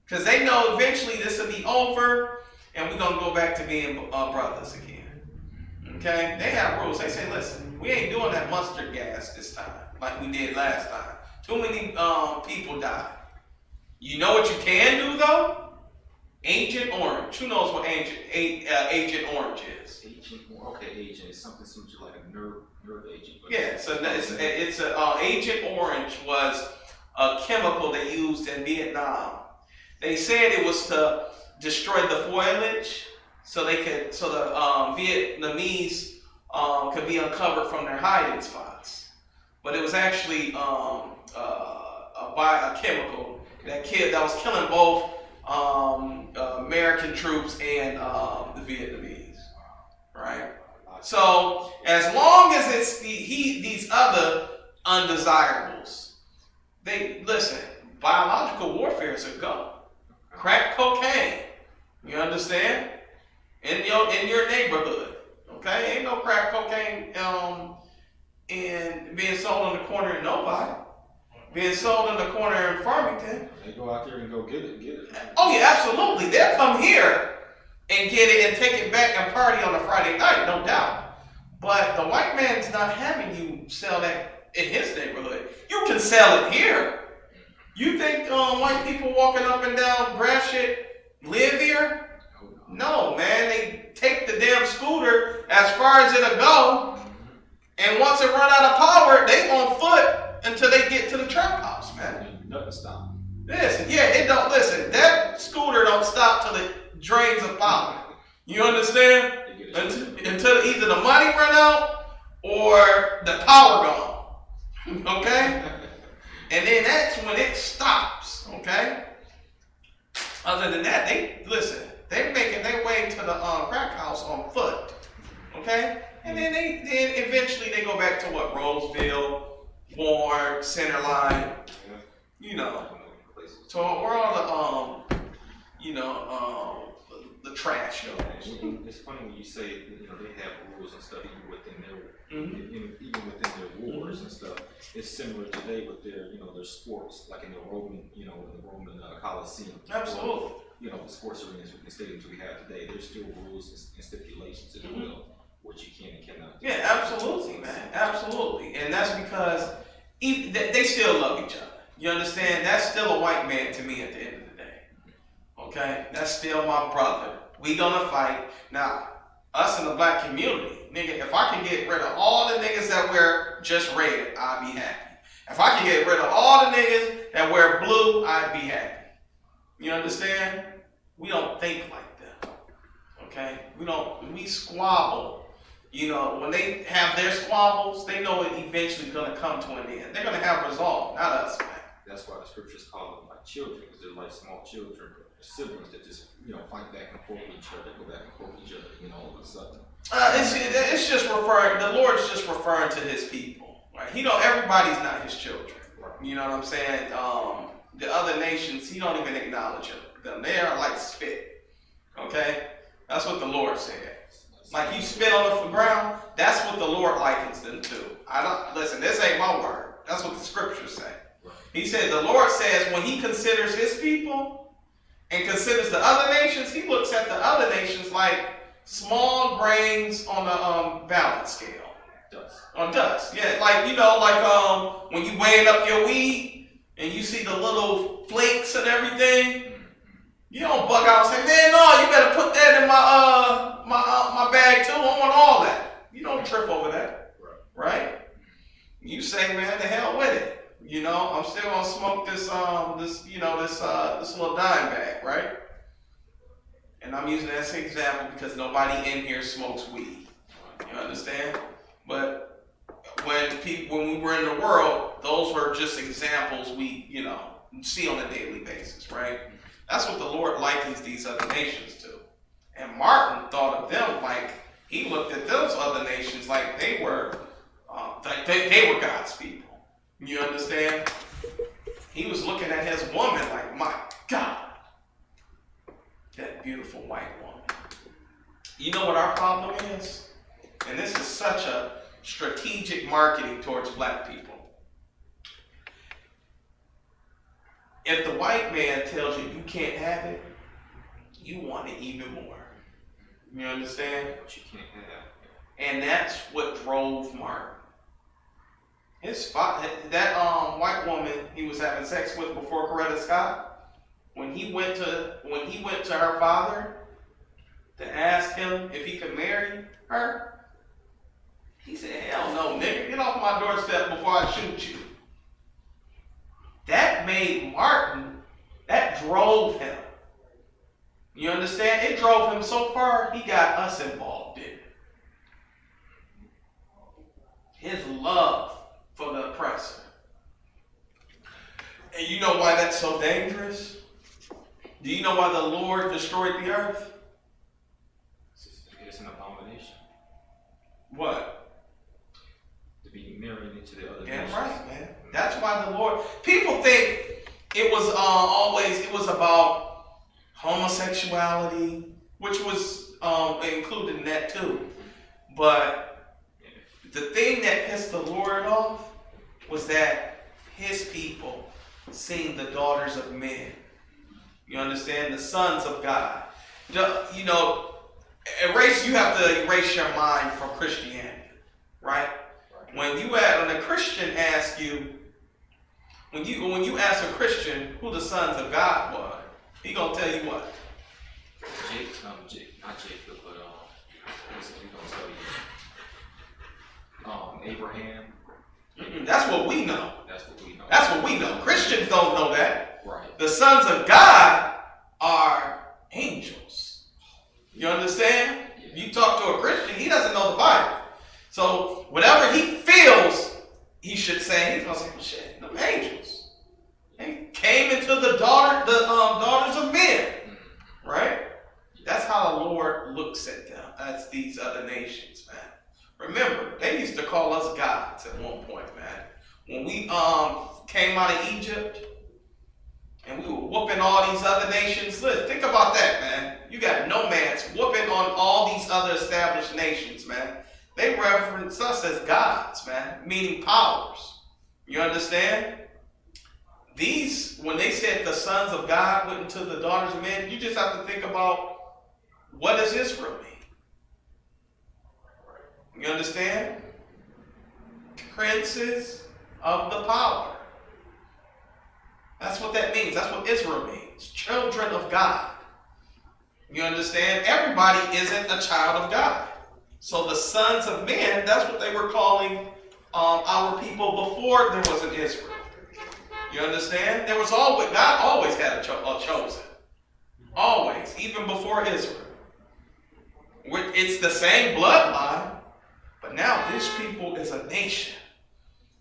Because they know eventually this will be over and we're going to go back to being brothers again. Okay? They have rules. They say, listen, we ain't doing that mustard gas this time like we did last time. Too many people died. You know what you can do, though? Agent Orange. Who knows what Agent Orange is? Agent is something like a nerve agent. Yeah, so it's Agent Orange was a chemical they used in Vietnam. They said it was to destroy the foliage, so the Vietnamese could be uncovered from their hiding spots. But it was actually a chemical that was killing both American troops and the Vietnamese, right? So as long as it's these other undesirables, biological warfare is a go. Crack cocaine, you understand? In your neighborhood, okay? Ain't no crack cocaine being sold in the corner in Novi. Being sold in the corner in Farmington. They go out there and go get it. Oh yeah, absolutely. They'll come here and get it and take it back and party on a Friday night, no doubt. But the white man's not having you sell that in his neighborhood. You can sell it here. You think white people walking up and down Gratiot live here? No, man. They take the damn scooter as far as it'll go, and once it run out of power, they on foot until they get to the trap house, man. Nothing stop. Listen, it don't listen. That scooter don't stop till it drains of power. You understand? Until either the money run out or the power gone. Okay? And then that's when it stops. Okay? Other than that, they're making their way to the crack house on foot. Okay? And then eventually they go back to what? Roseville, Warren, Centerline, so we're all the trash shows. It's funny when you say they have rules and stuff even within their wars and stuff. It's similar today with their sports, like in the Roman Coliseum. Absolutely. Or, the sports arenas and stadiums we have today. There's still rules and stipulations as well. What you can and cannot do. Yeah, absolutely, man. Absolutely. And that's because they still love each other. You understand? That's still a white man to me at the end of the day. Okay? That's still my brother. We gonna fight. Now, us in the black community, nigga, if I can get rid of all the niggas that wear just red, I'd be happy. If I can get rid of all the niggas that wear blue, I'd be happy. You understand? We don't think like that. Okay? We squabble. When they have their squabbles, they know it eventually going to come to an end. They're going to have resolve, not us, man. That's why the scriptures call them like children, because they're like small children, siblings that just, fight back and forth with each other, go back and forth with each other, all of a sudden. It's just referring, the Lord's just referring to his people, right? Everybody's not his children. Right. You know what I'm saying? The other nations, he don't even acknowledge them. They are like spit, okay? That's what the Lord said. Like you spit on the ground, that's what the Lord likens them to. Listen, this ain't my word. That's what the scriptures say. He said, the Lord says when he considers his people and considers the other nations, he looks at the other nations like small grains on a balance scale. Dust. On dust. Yeah, like when you weighing up your weed and you see the little flakes and everything, you don't bug out and say, man, no, you better put that in my bag too. I want all that. You don't trip over that, right? You say, man, the hell with it. I'm still gonna smoke this little dime bag, right? And I'm using that as an example because nobody in here smokes weed. You understand? But when we were in the world, those were just examples. see on a daily basis, right? That's what the Lord likens these other nations to. And Martin thought of them like, he looked at those other nations like they were they were God's people. You understand? He was looking at his woman like, my God, that beautiful white woman. You know what our problem is? And this is such a strategic marketing towards black people. If the white man tells you you can't have it, you want it even more. You understand? But you can't have. And that's what drove Martin. That white woman he was having sex with before Coretta Scott, when he went to her father to ask him if he could marry her, he said, hell no, nigga, get off my doorstep before I shoot you. That made Martin, that drove him. You understand? It drove him so far, he got us involved in it. His love for the oppressor. And you know why that's so dangerous? Do you know why the Lord destroyed the earth? It's an abomination. What? To be married into the other Damn nations. right, man. That's why the Lord... People think it was it was about homosexuality, which was included in that too. But the thing that pissed the Lord off was that his people seen the daughters of men. You understand? The sons of God. You know, you have to erase your mind from Christianity, right? When a Christian asks you, when you ask a Christian who the sons of God were, he gonna tell you what? Not Jacob, but what's it gonna tell you? Abraham. That's what we know. That's what we know. That's what we know. Christians don't know that. Right. The sons of God are angels. You understand? Yeah. You talk to a Christian, he doesn't know the Bible. So whatever he feels he should say, he's gonna say, well, shit, them angels. They came into the daughters of men. Right? That's how the Lord looks at them, as these other nations, man. Remember, they used to call us gods at one point, man. When we came out of Egypt and we were whooping all these other nations. Look, think about that, man. You got nomads whooping on all these other established nations, man. They reference us as gods, man, meaning powers. You understand? When they said the sons of God went into the daughters of men, you just have to think about, what does Israel mean? You understand? Princes of the power. That's what that means. That's what Israel means. Children of God. You understand? Everybody isn't a child of God. So the sons of men, that's what they were calling our people before there was an Israel. You understand? God always had a chosen. Always. Even before Israel. It's the same bloodline. But now this people is a nation.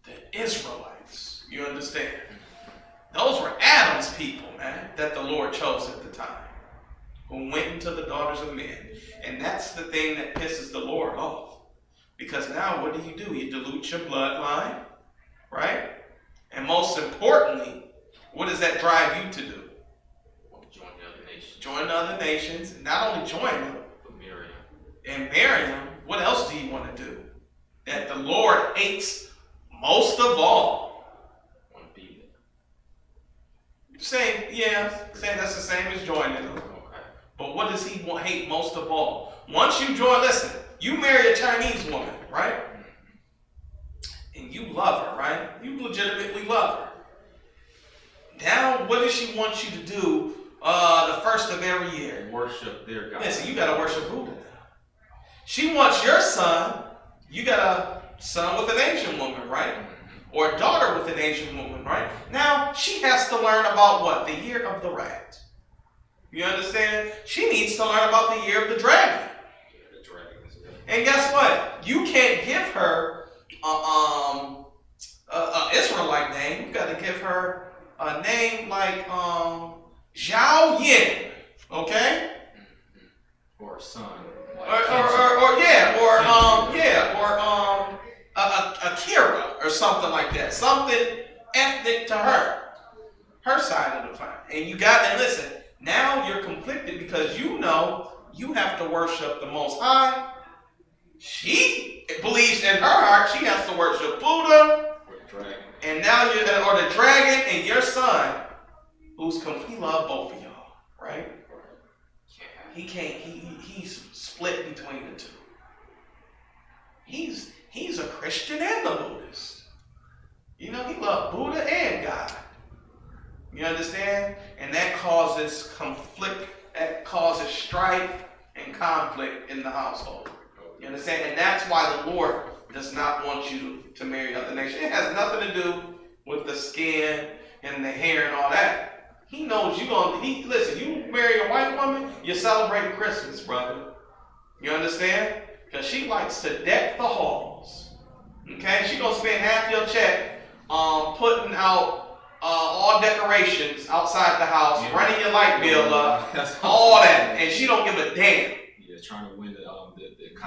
The Israelites. You understand? Those were Adam's people, man, that the Lord chose at the time. Who went into the daughters of men. And that's the thing that pisses the Lord off. Because now what do? You dilute your bloodline. Right? And most importantly, what does that drive you to do? Join the other nations. Join the other nations. Not only join them, but marry them. And marry them. What else do you want to do? That the Lord hates most of all. Want to be there. Saying that's the same as joining them. Okay. But what does he hate most of all? Once you join, listen, you marry a Chinese woman, right? And you love her, right? You legitimately love her. Now, what does she want you to do the first of every year? Worship their God. Listen, you got to worship Buddha now. She wants your son. You got a son with an Asian woman, right? Or a daughter with an Asian woman, right? Now, she has to learn about what? The year of the rat. You understand? She needs to learn about the year of the dragon. Yeah, the dragon is good. And guess what? You can't give her Israelite name. You got to give her a name like Zhao Yin, okay? Or son. Akira or something like that. Something ethnic to her side of the family. And you got, and listen, now you're conflicted because you know you have to worship the Most High. She believes in her heart she has to worship Buddha. And now you're or the dragon, and your son, who's he love both of y'all, right? He can't. He's split between the two. He's a Christian and a Buddhist. You know, he loves Buddha and God. You understand? And that causes conflict. That causes strife and conflict in the household. You understand? And that's why the Lord does not want you to marry other nations. It has nothing to do with the skin and the hair and all that. He knows you're going to, listen, you marry a white woman, you're celebrating Christmas, brother. You understand? Because she likes to deck the halls. Okay? She's going to spend half your check putting out all decorations outside the house, running your light bill up, all that. And she don't give a damn. Yeah, trying to win the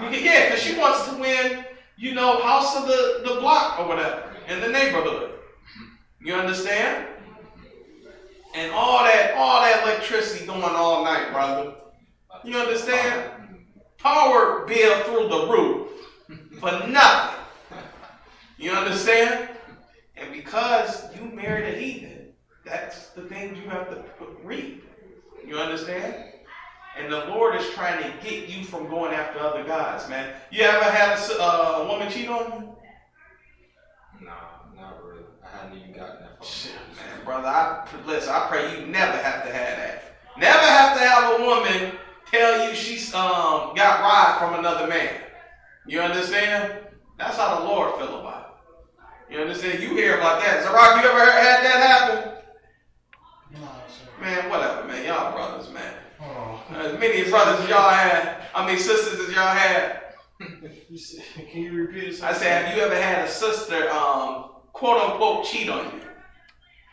yeah, because she wants to win, you know, house of the block or whatever in the neighborhood. You understand? And all that electricity going all night, brother. You understand? Power bill through the roof for nothing. You understand? And because you married a heathen, that's the thing you have to read. You understand? And the Lord is trying to get you from going after other gods, man. You ever had a woman cheat on you? No, not really. I hadn't even gotten that far. Shit, man, brother. I pray you never have to have that. Never have to have a woman tell you she's got ride from another man. You understand? That's how the Lord feel about it. You understand? You hear about that. Zarok, you ever had that happen? No, sir. Man, whatever, man. Y'all brothers, man. As many brothers as y'all had, sisters as y'all had. Can you repeat it? I said, have you ever had a sister, quote unquote, cheat on you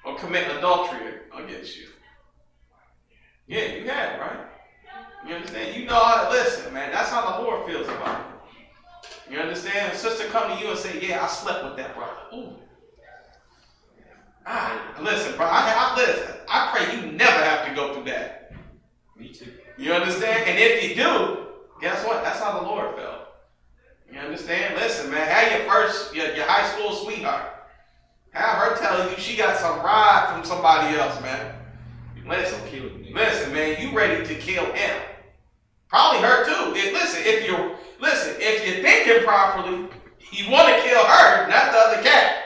or commit adultery against you? Yeah, you had, right? You understand? You know how to listen, man. That's how the Lord feels about it. You understand? A sister come to you and say, yeah, I slept with that brother. Ooh. Listen, bro. I pray you never have to go through that. Me too. You understand? And if you do, guess what? That's how the Lord felt. You understand? Listen, man. Have your high school sweetheart. Have her tell you she got some ride from somebody else, man. Listen, man. You ready to kill him? Probably her too. If you're thinking properly, you want to kill her, not the other cat.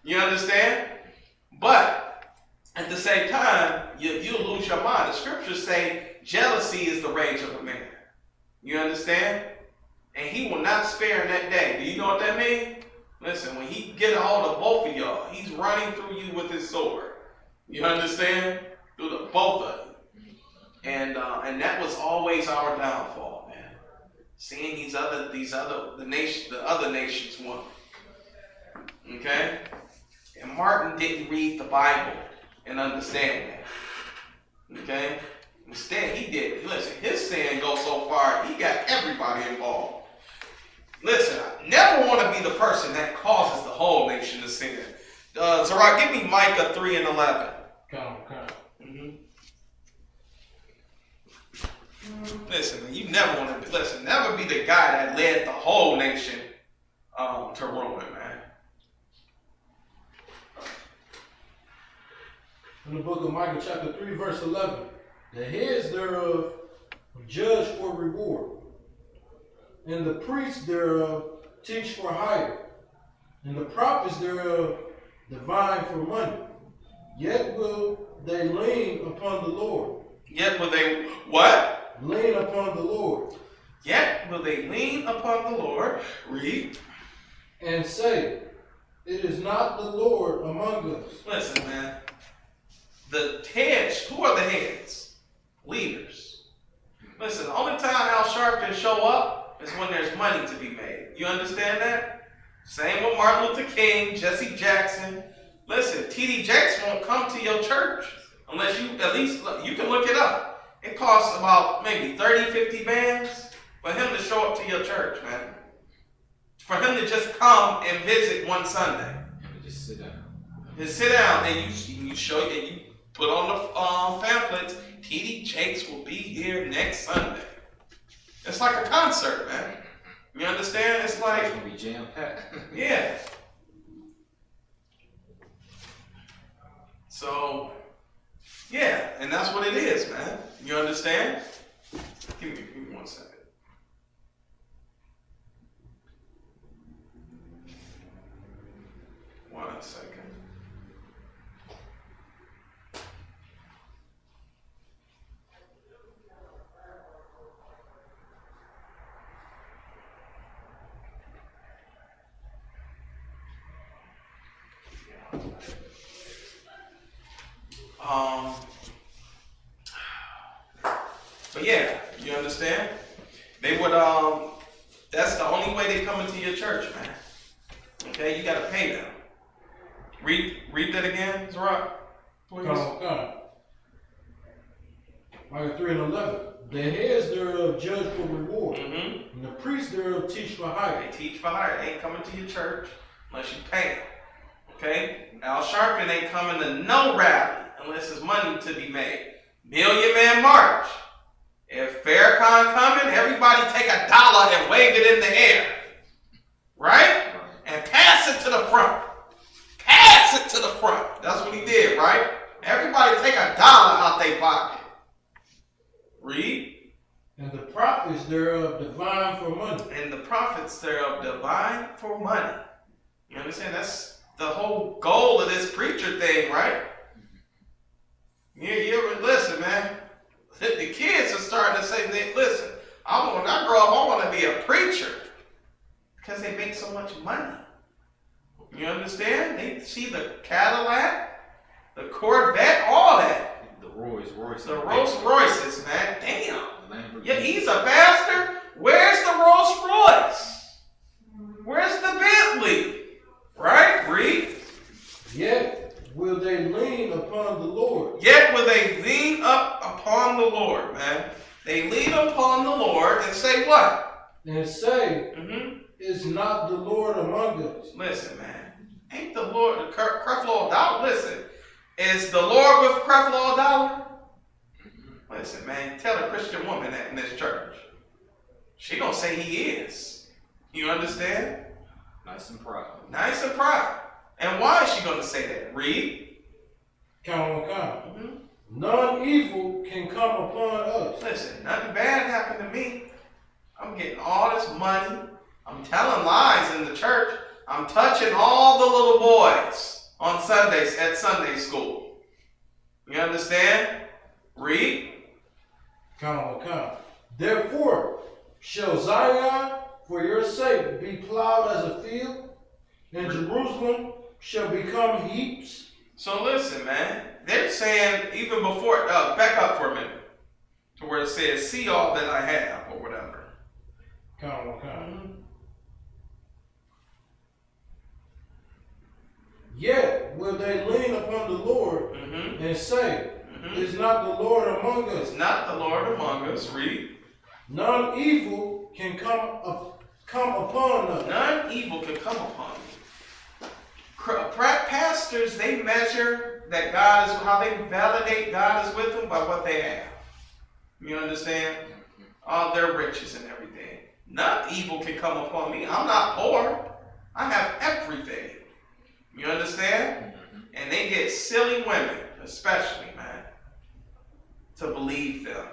You understand? But at the same time, you'll lose your mind. The scriptures say jealousy is the rage of a man. You understand? And he will not spare in that day. Do you know what that means? Listen, when he get a hold of both of y'all, he's running through you with his sword. You understand? Through the both of you. And that was always our downfall, man. Seeing the other nations won. Okay? And Martin didn't read the Bible and understand that. Okay? Instead, he did. Listen, his sin goes so far, he got everybody involved. Listen, I never want to be the person that causes the whole nation to sin. Zarok, give me Micah 3:11. Come. Listen, man, you never want to never be the guy that led the whole nation to ruin, man. In the book of Micah, chapter 3, verse 11, the heads thereof judge for reward, and the priests thereof teach for hire, and the prophets thereof divine for money. Yet will they lean upon the Lord. Yet will they what? Lean upon the Lord. Yet will they lean upon the Lord. Read. And say, it is not the Lord among us. Listen, man. The heads, who are the heads? Leaders. Listen, the only time Al Sharpton show up is when there's money to be made. You understand that? Same with Martin Luther King, Jesse Jackson. Listen, T.D. Jakes won't come to your church unless you at least, you can look it up. It costs about maybe 30, 50 bands for him to show up to your church, man. For him to just come and visit one Sunday. Just sit down. Just sit down and you show, and you put on the pamphlets, T.D. Jakes will be here next Sunday. It's like a concert, man. You understand? It's like, it's gonna be jam-packed. yeah. So, yeah, and that's what it is, man. You understand? Give me 1 second. One second. But yeah, you understand? They would, that's the only way they come into your church, man. Okay, you gotta pay them. Read that again, Zara, please. Come. Micah 3 and 11. The heads thereof judge for reward, and the priests thereof teach for hire. They teach for hire. They ain't coming to your church unless you pay them. Okay? Al Sharpton ain't coming to no rally unless there's money to be made. Million Man March. If Farrakhan coming, everybody take $1 and wave it in the air. Right? And pass it to the front. Pass it to the front. That's what he did, right? Everybody take $1 out their pocket. Read. And the prophets thereof divine for money. And the prophets thereof divine for money. You understand? That's the whole goal of this preacher thing, right? You ever listen, man? The kids are starting to say, listen, when I grow up, I want to be a preacher. Because they make so much money. You understand? They see the Cadillac, the Corvette, all that. The Rolls Royces, man. Damn. Yeah, he's a pastor. Where's the Rolls Royce? Where's the Bentley? Right? Read. Yet will they lean upon the Lord. Yet will they lean up upon the Lord, man. They lean upon the Lord and say what? And say, is not the Lord among us? Listen, man. Ain't the Lord, the Creflo Dollar? Listen. Is the Lord with Creflo Dollar? Listen, man. Tell a Christian woman that in this church. She gonna say he is. You understand? Nice and proud. Nice and proud. And why is she going to say that? Read. Count. None evil can come upon us. Listen, nothing bad happened to me. I'm getting all this money. I'm telling lies in the church. I'm touching all the little boys on Sundays at Sunday school. You understand? Read. Count. Therefore shall Zion for your sake be plowed as a field, and Jerusalem shall become heaps. So listen, man. They're saying, even before, back up for a minute, to where it says, see all that I have, or whatever. Count. Yet will they lean upon the Lord and say, is not the Lord among us? Is not the Lord among us. Read. None evil can come upon us. None evil can come upon you. Pastors, they measure that God is, how they validate God is with them by what they have. You understand? All their riches and everything. None evil can come upon me. I'm not poor. I have everything. You understand? And they get silly women, especially, man, to believe them.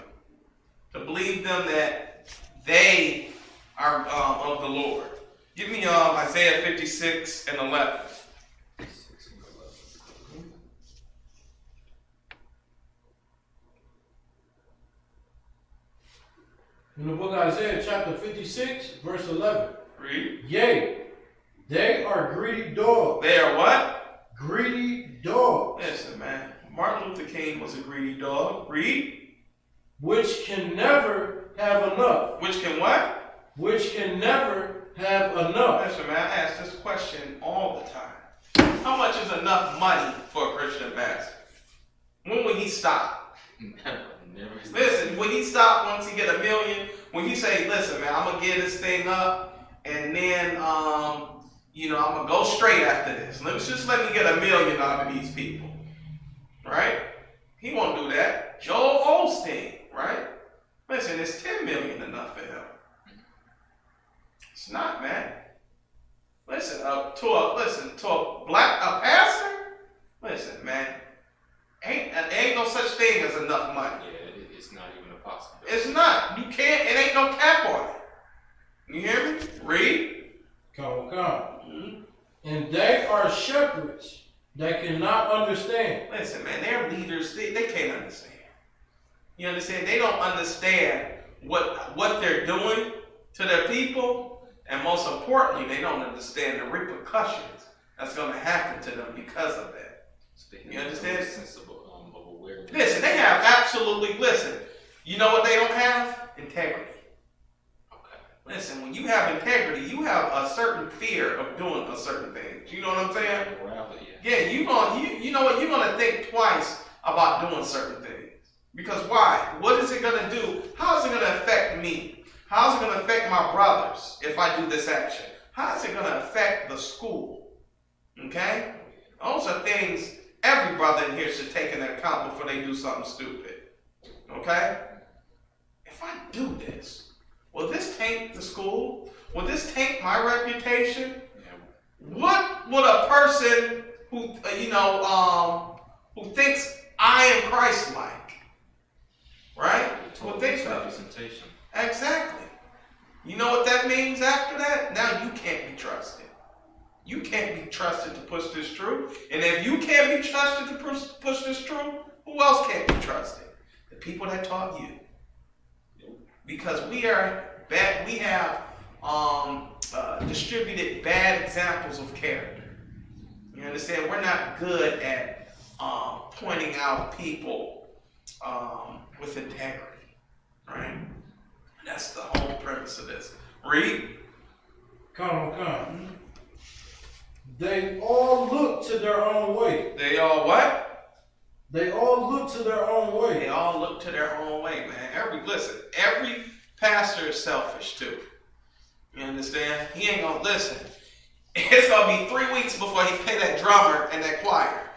To believe them that they are of the Lord. Give me Isaiah 56 and 11. In the book of Isaiah, chapter 56, verse 11. Read. Yea, they are greedy dogs. They are what? Greedy dogs. Listen, man. Martin Luther King was a greedy dog. Read. Which can never have enough. Which can what? Which can never have enough. Listen, man, I ask this question all the time. How much is enough money for a Christian pastor? When will he stop? Listen, when he stop once he get $1 million, when he say, listen, man, I'm gonna get this thing up, and then I'm gonna go straight after this. Let me get $1 million out of these people. Right? He won't do that. Joel Osteen, right? Listen, is $10 million enough for him? It's not, man. Listen, to a pastor. Listen, man. Ain't no such thing as enough money. Yeah, it's not even a possibility. It's not. You can't. It ain't no cap on it. You hear me? Read. Come. Mm-hmm. And they are shepherds that cannot understand. Listen, man. They're leaders. They can't understand. You understand? They don't understand what they're doing to their people, and most importantly, they don't understand the repercussions that's going to happen to them because of that. You understand? Listen, they have absolutely, you know what they don't have? Integrity. Okay. Listen, when you have integrity, you have a certain fear of doing a certain thing. You know what I'm saying? Yeah, you know what? You're gonna think twice about doing certain things. Because why? What is it gonna do? How is it gonna affect me? How is it gonna affect my brothers if I do this action? How is it gonna affect the school? Okay? Those are things every brother in here should take into account before they do something stupid. Okay? If I do this, will this taint the school? Will this taint my reputation? What would a person who thinks I am Christ-like, right? Who thinks representation. Exactly. You know what that means after that? Now you can't be trusted. You can't be trusted to push this truth. And if you can't be trusted to push this truth, who else can't be trusted? The people that taught you. Because we are bad. We have distributed bad examples of character. You understand? We're not good at pointing out people with integrity. Right? That's the whole premise of this. Read. Come. They all look to their own way. They all what? They all look to their own way. They all look to their own way, man. Every pastor is selfish too. You understand? He ain't gonna listen. It's gonna be 3 weeks before he pay that drummer and that choir.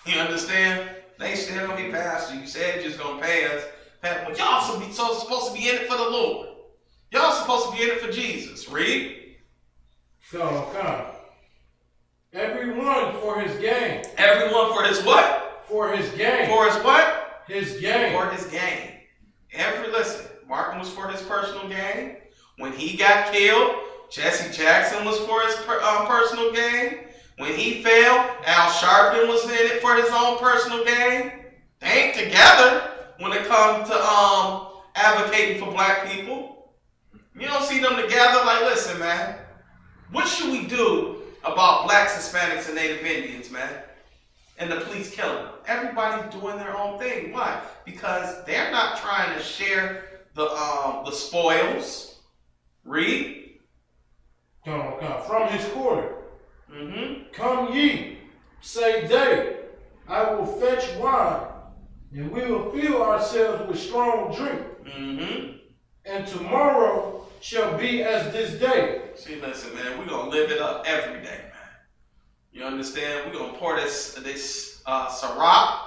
You understand? They still gonna be pastor. You said you're just gonna pay us. But y'all supposed to be in it for the Lord. Y'all supposed to be in it for Jesus. Read. Come. Everyone for his gain. Everyone for his what? For his gain. For his what? His gain. For his gain. Listen, Martin was for his personal gain. When he got killed, Jesse Jackson was for his personal gain. When he fell, Al Sharpton was in it for his own personal gain. They ain't together when it comes to advocating for black people. You don't see them together. Like, listen, man, what should we do about blacks, Hispanics, and Native Indians, man? And the police killing them. Everybody's doing their own thing. Why? Because they're not trying to share the spoils. Read. Come. From his quarter. Mm-hmm. Come ye, say they. I will fetch wine, and we will fill ourselves with strong drink. Mm-hmm. And tomorrow shall be as this day. See, listen, man, we're going to live it up every day, man. You understand? We're going to pour this Ciroc,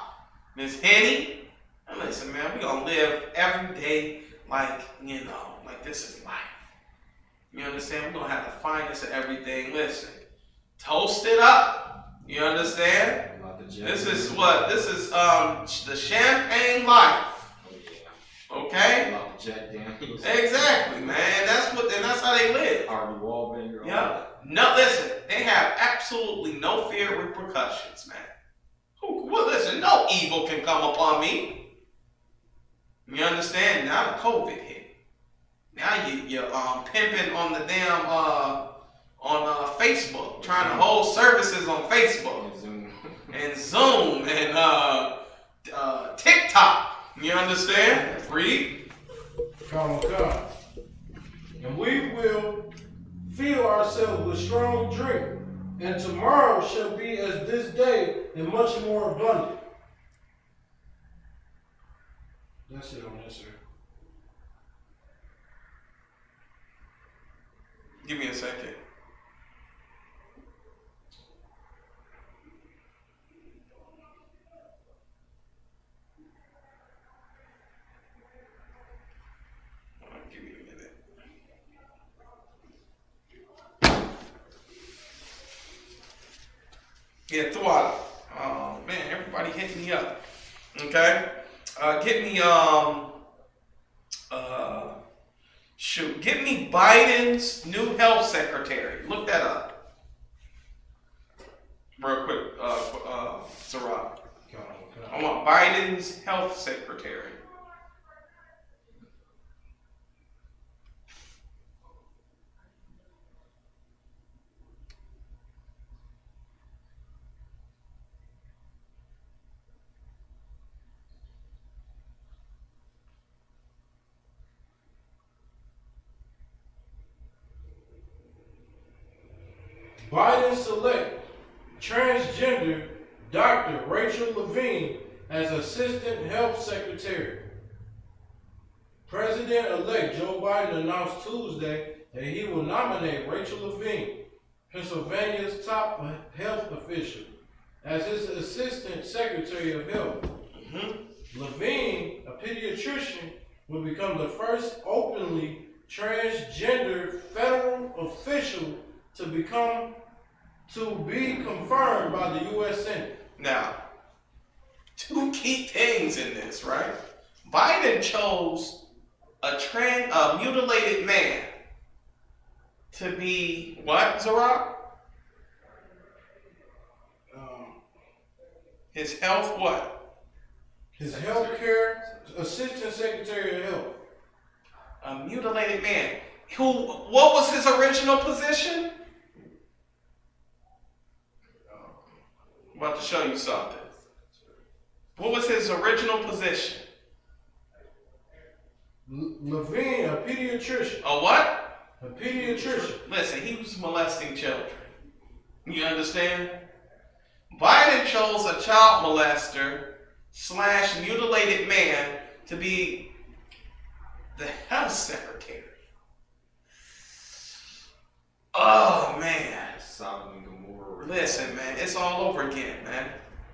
this Henny. And listen, man, we're going to live every day like this is life. You understand? We're going to have the finest of everything. Listen, toast it up. You understand? This is the champagne life. Okay? Exactly, man. That's how they live. Yeah. No, listen, they have absolutely no fear of repercussions, man. Well, listen, no evil can come upon me. You understand? Now the COVID hit. Now you're pimping on the damn on Facebook, trying to hold services on Facebook and Zoom and TikTok. You understand? Read. Come. And we will fill ourselves with strong drink and tomorrow shall be as this day and much more abundant. That's it on that, sir. Give me a second. Give me a minute. Yeah, Thwada. Oh man, everybody hit me up. Okay. Get me get me Biden's new health secretary. Look that up. Real quick, Sarah. I want Biden's health secretary. Biden select transgender Dr. Rachel Levine as Assistant Health Secretary. President-elect Joe Biden announced Tuesday that he will nominate Rachel Levine, Pennsylvania's top health official, as his Assistant Secretary of Health. Levine, a pediatrician, will become the first openly transgender federal official to be confirmed by the U.S. Senate. Now, two key things in this, right? Biden chose a mutilated man to be what, Zara? His health what? His healthcare assistant secretary of health. A mutilated man. What was his original position? I'm about to show you something. What was his original position? Levine, a pediatrician. A what? A pediatrician. Listen, he was molesting children. You understand? Biden chose a child molester / mutilated man to be the health secretary. Oh, man. Listen, man, it's all over again, man.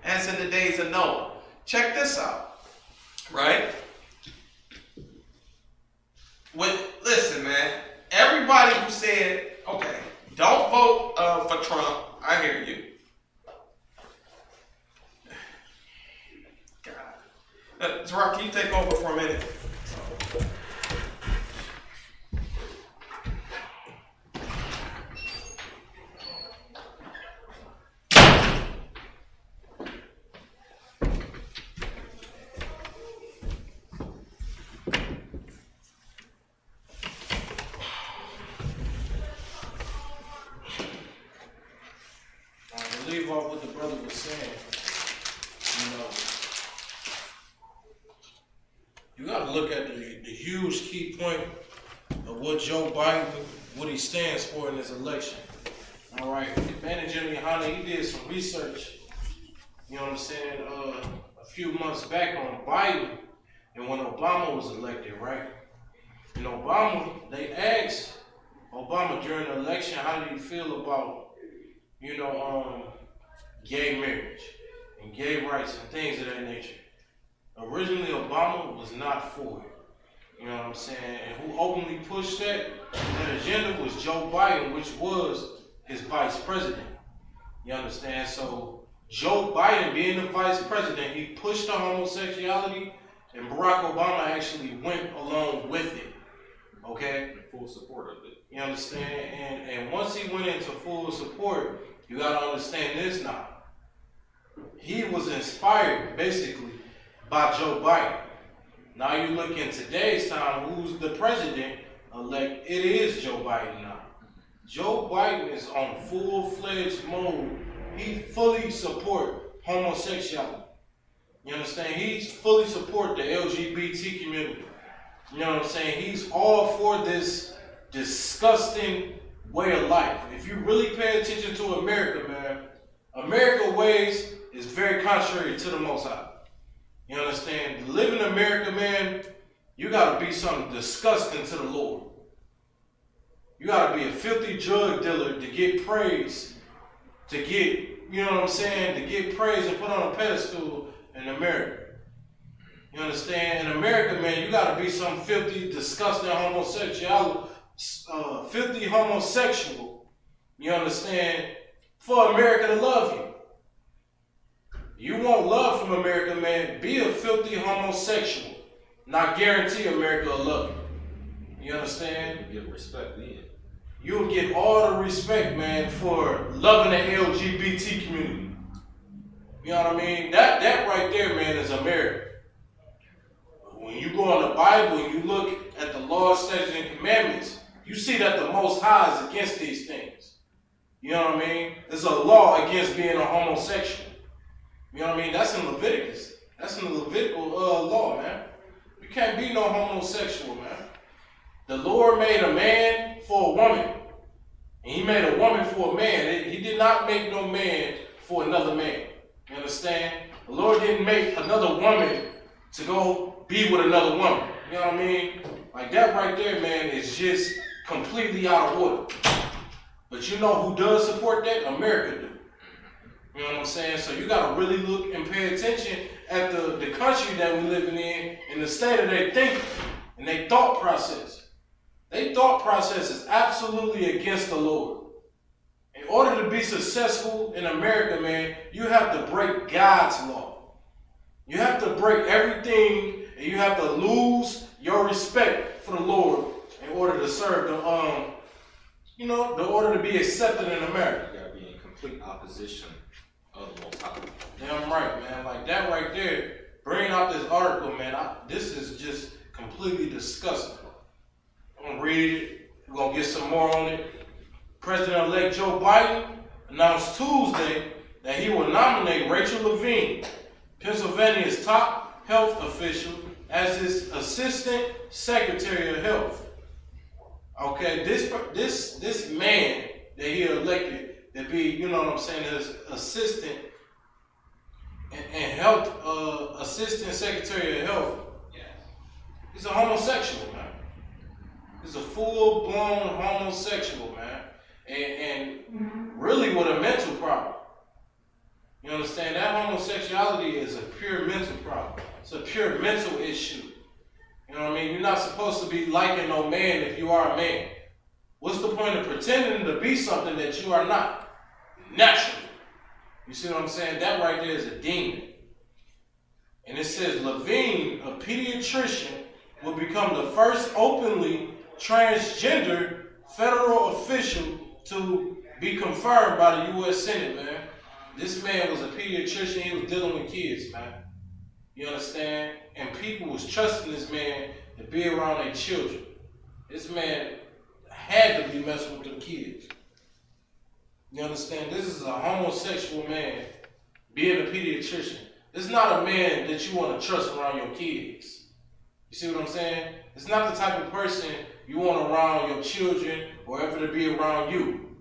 As in the days of Noah. Check this out, right? Listen, man, everybody who said, okay, don't vote for Trump, I hear you. God. Zarok, can you take over for a minute? Leave off what the brother was saying. You got to look at the huge key point of what Joe Biden, what he stands for in this election. All right, Manny Jimmy Hanna, he did some research, you know what I'm saying, a few months back on Biden and when Obama was elected, right? And Obama, they asked Obama during the election, how did he feel about, gay marriage and gay rights and things of that nature. Originally, Obama was not for it. You know what I'm saying? And who openly pushed that agenda was Joe Biden, which was his vice president. You understand? So Joe Biden being the vice president, he pushed the homosexuality, and Barack Obama actually went along with it. Okay? In full support of it. You understand? And once he went into full support, you gotta understand this now. He was inspired, basically, by Joe Biden. Now you look in today's time, who's the president-elect? It is Joe Biden now. Joe Biden is on full-fledged mode. He fully support homosexuality. You understand? He fully support the LGBT community. You know what I'm saying? He's all for this disgusting way of life. If you really pay attention to America, man, America's ways is very contrary to the Most High. You understand? To live in America, man, you gotta be something disgusting to the Lord. You gotta be a filthy drug dealer to get praise, to get, you know what I'm saying, to get praise and put on a pedestal in America. You understand? In America, man, you gotta be some filthy, disgusting filthy homosexual. You understand? For America to love you. You want love from America, man, be a filthy homosexual. Not guarantee America will love you. You understand? You get respect then. You'll get all the respect, man, for loving the LGBT community. You know what I mean? That right there, man, is America. When you go on the Bible and you look at the laws, statutes, and commandments, you see that the Most High is against these things. You know what I mean? There's a law against being a homosexual. You know what I mean? That's in Leviticus. That's in the Levitical law, man. You can't be no homosexual, man. The Lord made a man for a woman. And he made a woman for a man. He did not make no man for another man. You understand? The Lord didn't make another woman to go be with another woman. You know what I mean? Like that right there, man, is just completely out of order. But you know who does support that? America do. You know what I'm saying? So you got to really look and pay attention at the country that we're living in and the state of their thinking and their thought process. Their thought process is absolutely against the Lord. In order to be successful in America, man, you have to break God's law. You have to break everything and you have to lose your respect for the Lord in order to serve the, in order to be accepted in America. You gotta be in complete opposition of the Most High. Damn right, man. Like that right there, bringing out this article, man, this is just completely disgusting. I'm gonna read it. We're gonna get some more on it. President-elect Joe Biden announced Tuesday that he will nominate Rachel Levine, Pennsylvania's top health official, as his assistant secretary of health. Okay, this man that he elected to be, you know what I'm saying, his assistant and health assistant secretary of health, he's a homosexual, man. He's a full-blown homosexual, man. And really with a mental problem. You understand? That homosexuality is a pure mental problem. It's a pure mental issue. You know what I mean? You're not supposed to be liking no man if you are a man. What's the point of pretending to be something that you are not? Naturally. You see what I'm saying? That right there is a demon. And it says Levine, a pediatrician, will become the first openly transgender federal official to be confirmed by the U.S. Senate, man. This man was a pediatrician. He was dealing with kids, man. You understand? And people was trusting this man to be around their children. This man had to be messing with them kids. You understand? This is a homosexual man being a pediatrician. This is not a man that you want to trust around your kids. You see what I'm saying? It's not the type of person you want around your children or ever to be around you.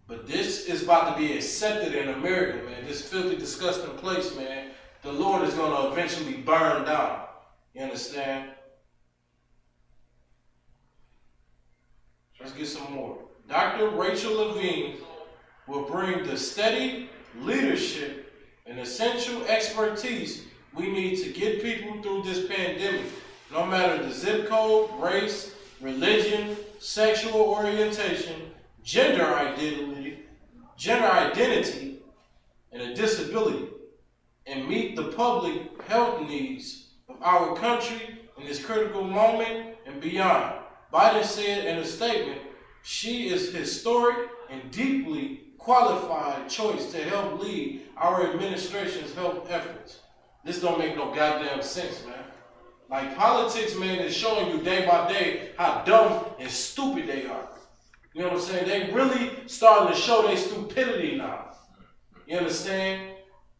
But this is about to be accepted in America, man. This filthy, disgusting place, man. The Lord is going to eventually burn down. You understand? Let's get some more. Dr. Rachel Levine will bring the steady leadership and essential expertise we need to get people through this pandemic, no matter the zip code, race, religion, sexual orientation, gender identity, and a disability, and meet the public health needs of our country in this critical moment and beyond. Biden said in a statement, she is historic and deeply qualified choice to help lead our administration's health efforts. This don't make no goddamn sense, man. Like politics, man, is showing you day by day how dumb and stupid they are. You know what I'm saying? They really starting to show their stupidity now. You understand?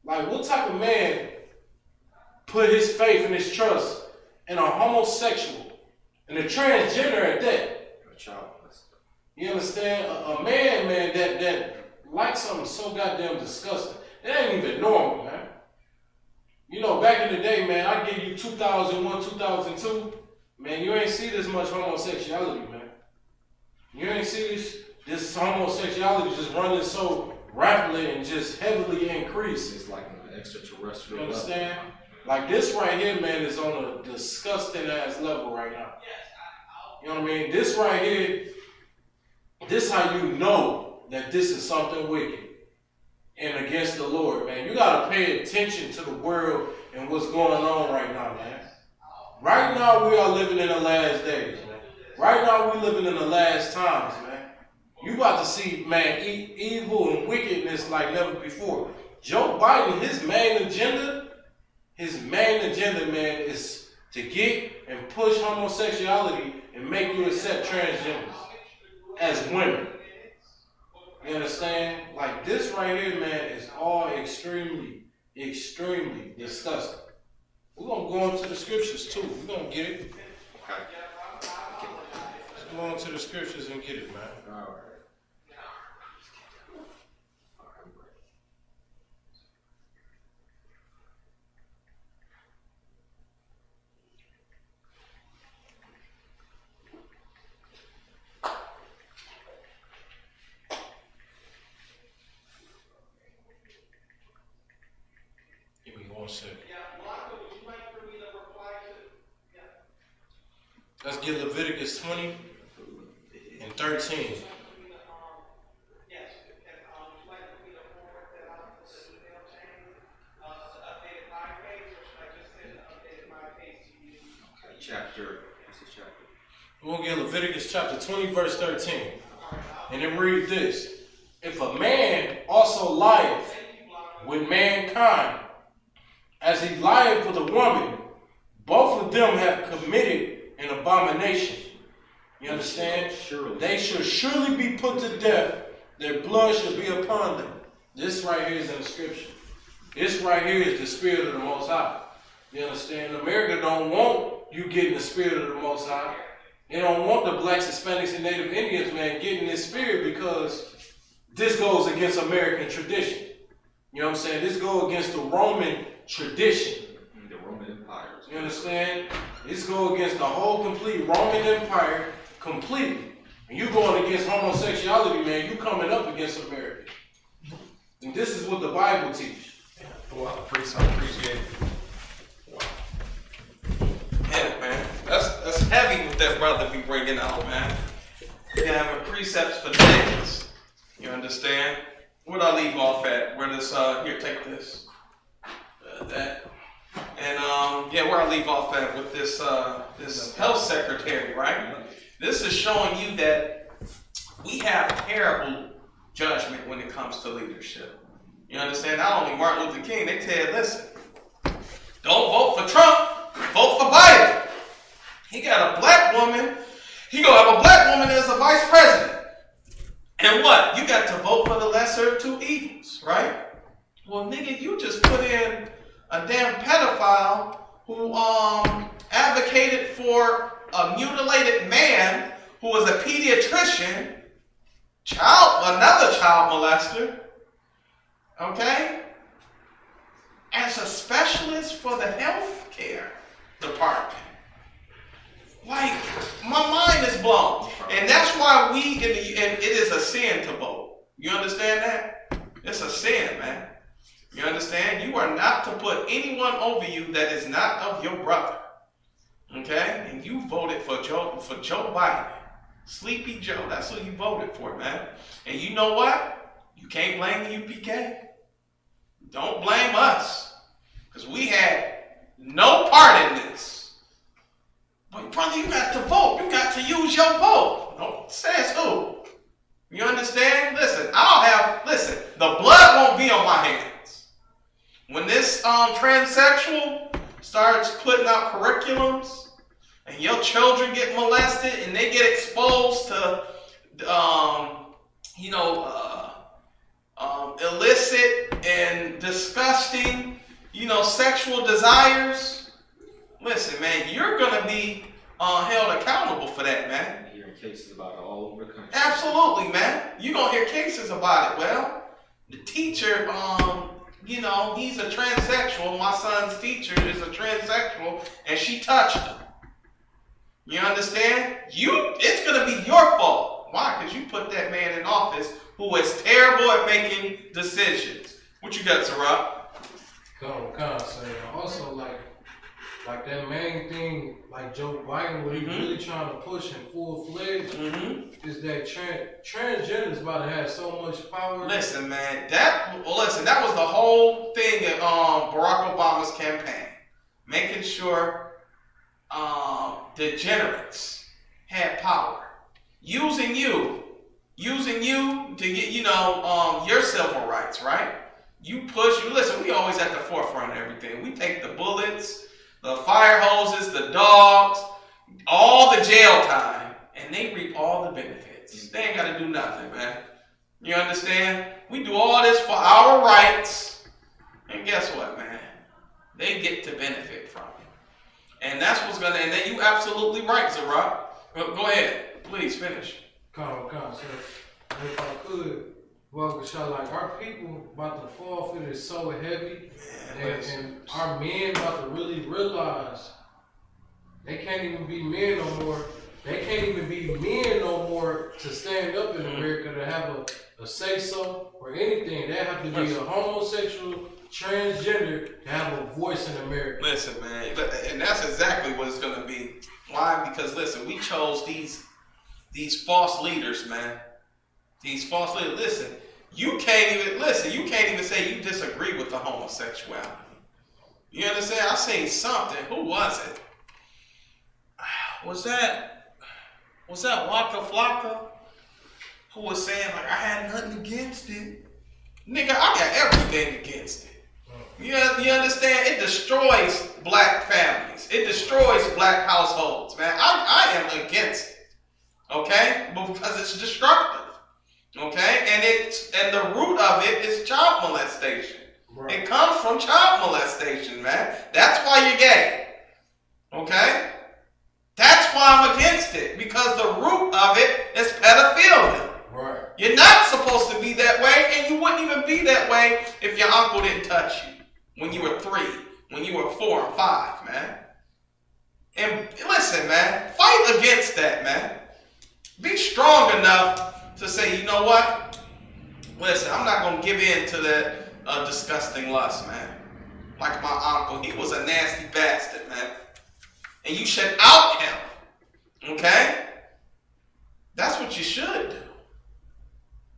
Like, what type of man put his faith and his trust in a homosexual and a transgender at that? A child molester. You understand? A man, that likes something so goddamn disgusting. It ain't even normal, man. You know, back in the day, man, I give you 2001, 2002, man, you ain't see this much homosexuality, man. You ain't see this homosexuality just running so rapidly and just heavily increased. It's like an extraterrestrial. You understand? Like this right here, man, is on a disgusting ass level right now. You know what I mean? This right here, this how you know that this is something wicked and against the Lord, man. You gotta pay attention to the world and what's going on right now, man. Right now we are living in the last days, man. Right now we living in the last times, man. You about to see, man, evil and wickedness like never before. Joe Biden, his main agenda, man, is to get and push homosexuality and make you accept transgenders as women. You understand? Like this right here, man, is all extremely, extremely disgusting. We're gonna go into the scriptures too. We're gonna get it. Let's go into the scriptures and get it, man. All right. Give me 1 second. Let's get Leviticus 20 and 13. Chapter, what's the chapter? We're going to get Leviticus chapter 20, verse 13. And it reads this. If a man also lieth with mankind, as he lieth with a woman, both of them have committed an abomination. You understand? Surely. They shall surely be put to death. Their blood shall be upon them. This right here is in the scripture. This right here is the spirit of the Most High. You understand? America don't want you getting the spirit of the Most High. They don't want the blacks, Hispanics, and Native Indians, man, getting this spirit because this goes against American tradition. You know what I'm saying? This goes against the Roman tradition. The Roman Empire. You understand? This goes against the whole complete Roman Empire completely. And you going against homosexuality, man, you coming up against America. And this is what the Bible teaches. Well, I appreciate it. Yeah, man. That's heavy with that brother be bringing out, man. You having precepts for days. You understand? Where'd I leave off at? Where this, here, take this. That. And, yeah, where I leave off at with this, this health secretary, right? This is showing you that we have terrible judgment when it comes to leadership. You understand? Not only Martin Luther King, they tell you, listen, don't vote for Trump, vote for Biden. He got a black woman, he gonna have a black woman as a vice president. And what? You got to vote for the lesser of two evils, right? Well, nigga, you just put in a damn pedophile who advocated for a mutilated man who was a pediatrician, another child molester, okay, as a specialist for the health care department. Like, my mind is blown. And that's why and it is a sin to vote. You understand that? It's a sin, man. You understand? You are not to put anyone over you that is not of your brother. Okay? And you voted for Joe Biden. Sleepy Joe. That's who you voted for, man. And you know what? You can't blame the UPK. Don't blame us. Because we had no part in this. But brother, you got to vote. You got to use your vote. No, says who? You understand? Listen, the blood won't be on my hands. When this transsexual starts putting out curriculums and your children get molested and they get exposed to, illicit and disgusting, sexual desires, listen, man, you're going to be held accountable for that, man. cases about it all over the country. Absolutely, man. You're going to hear cases about it. Well, the teacher, you know, he's a transsexual. My son's teacher is a transsexual, and she touched him. You understand? It's going to be your fault. Why? Because you put that man in office who is terrible at making decisions. What you got, Sarah? Also, like that main thing, like Joe Biden, what he really trying to push in full-fledged is that transgender is about to have so much power. Listen, man, that was the whole thing at Barack Obama's campaign, making sure degenerates had power, using you to get your civil rights, right? Listen, we always at the forefront of everything. We take the bullets, the fire hoses, the dogs, all the jail time, and they reap all the benefits. They ain't got to do nothing, man. You understand? We do all this for our rights, and guess what, man? They get to benefit from it. And that's what's gonna, and then you absolutely right, Zara. Go ahead, please finish. So if I could, well, like our people about to fall for this so heavy, and our men about to really realize they can't even be men no more. They can't even be men no more to stand up in America to have a say so or anything. They have to be a homosexual, transgender to have a voice in America. Listen, man, and that's exactly what it's going to be. Why? Because listen, we chose these false leaders, man. These false leaders. Listen, you can't even say you disagree with the homosexuality. You understand? I seen something. Who was it? Was that Waka Flocka? Who was saying like I had nothing against it? Nigga, I got everything against it. You understand? It destroys black families. It destroys black households, man. I am against it. Okay? Because it's destructive. Okay? And the root of it is child molestation. Right. It comes from child molestation, man. That's why you're gay. Okay? That's why I'm against it. Because the root of it is pedophilia. Right. You're not supposed to be that way, and you wouldn't even be that way if your uncle didn't touch you when you were 3, when you were 4 and 5, man. And listen, man, fight against that, man. Be strong enough to say, you know what? Listen, I'm not going to give in to that disgusting lust, man. Like my uncle, he was a nasty bastard, man. And you should out him, okay? That's what you should do.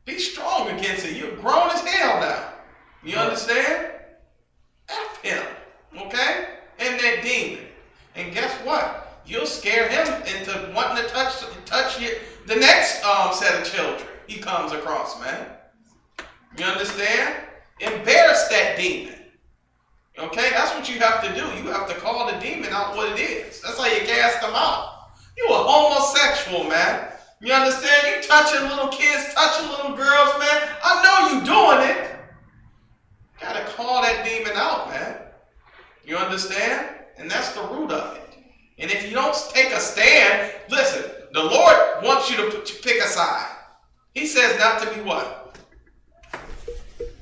Be strong against it. You're grown as hell now. You understand? F him, okay? And that demon. And guess what? You'll scare him into wanting to touch you, the next set of children he comes across, man. You understand? Embarrass that demon. Okay? That's what you have to do. You have to call the demon out what it is. That's how you cast them out. You a homosexual, man. You understand? You touching little kids, touching little girls, man. I know you doing it. Gotta call that demon out, man. You understand? And that's the root of it. And if you don't take a stand, listen, the Lord wants you to pick a side. He says not to be what?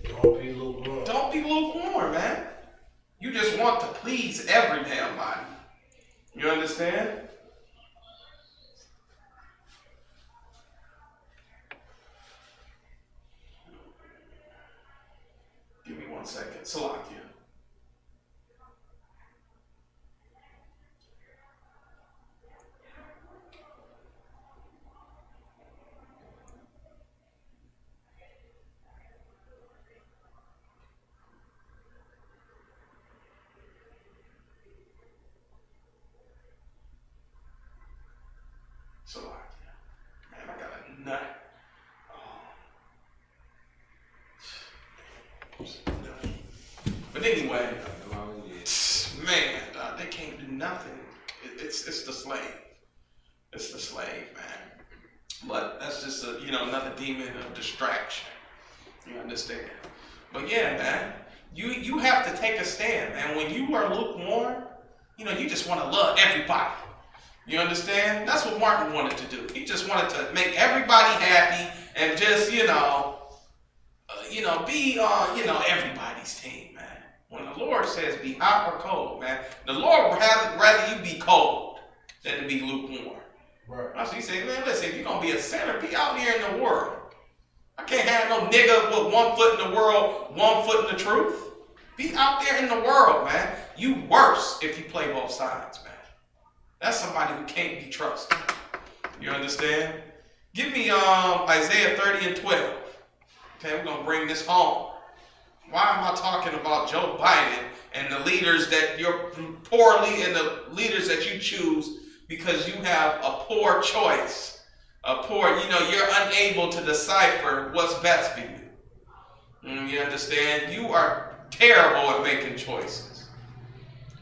Don't be lukewarm. Don't be lukewarm, man. You just want to please every damn body. You understand? Give me 1 second. Salakia. Man, I got a nut. But anyway, man, they can't do nothing. It's the slave. It's the slave, man. But that's just another demon of distraction. You understand? But yeah, man, you have to take a stand, man. When you are lukewarm, you just want to love everybody. You understand? That's what Martin wanted to do. He just wanted to make everybody happy and just, be on, everybody's team, man. When the Lord says be hot or cold, man, the Lord would rather you be cold than to be lukewarm. Right. So he said, man, listen, if you're going to be a sinner, be out here in the world. I can't have no nigga with 1 foot in the world, 1 foot in the truth. Be out there in the world, man. You worse if you play both sides, man. That's somebody who can't be trusted. You understand? Give me Isaiah 30 and 12. Okay, we're going to bring this home. Why am I talking about Joe Biden and the leaders that you're poorly and the leaders that you choose because you have a poor choice? You're unable to decipher what's best for you. You understand? You are terrible at making choices.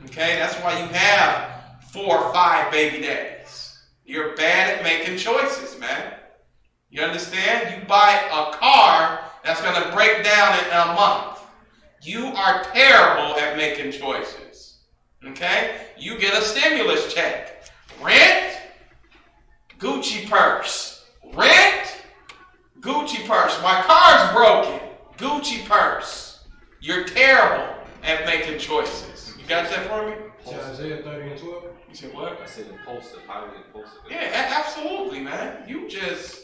Okay, that's why you have 4 or 5 baby daddies. You're bad at making choices, man. You understand? You buy a car that's going to break down in a month. You are terrible at making choices. Okay? You get a stimulus check. Rent, Gucci purse. Rent, Gucci purse. My car's broken. Gucci purse. You're terrible at making choices. You got that for me? Isaiah 30 and 12. You said what? I said impulsive, highly impulsive. Yeah, absolutely, man. You just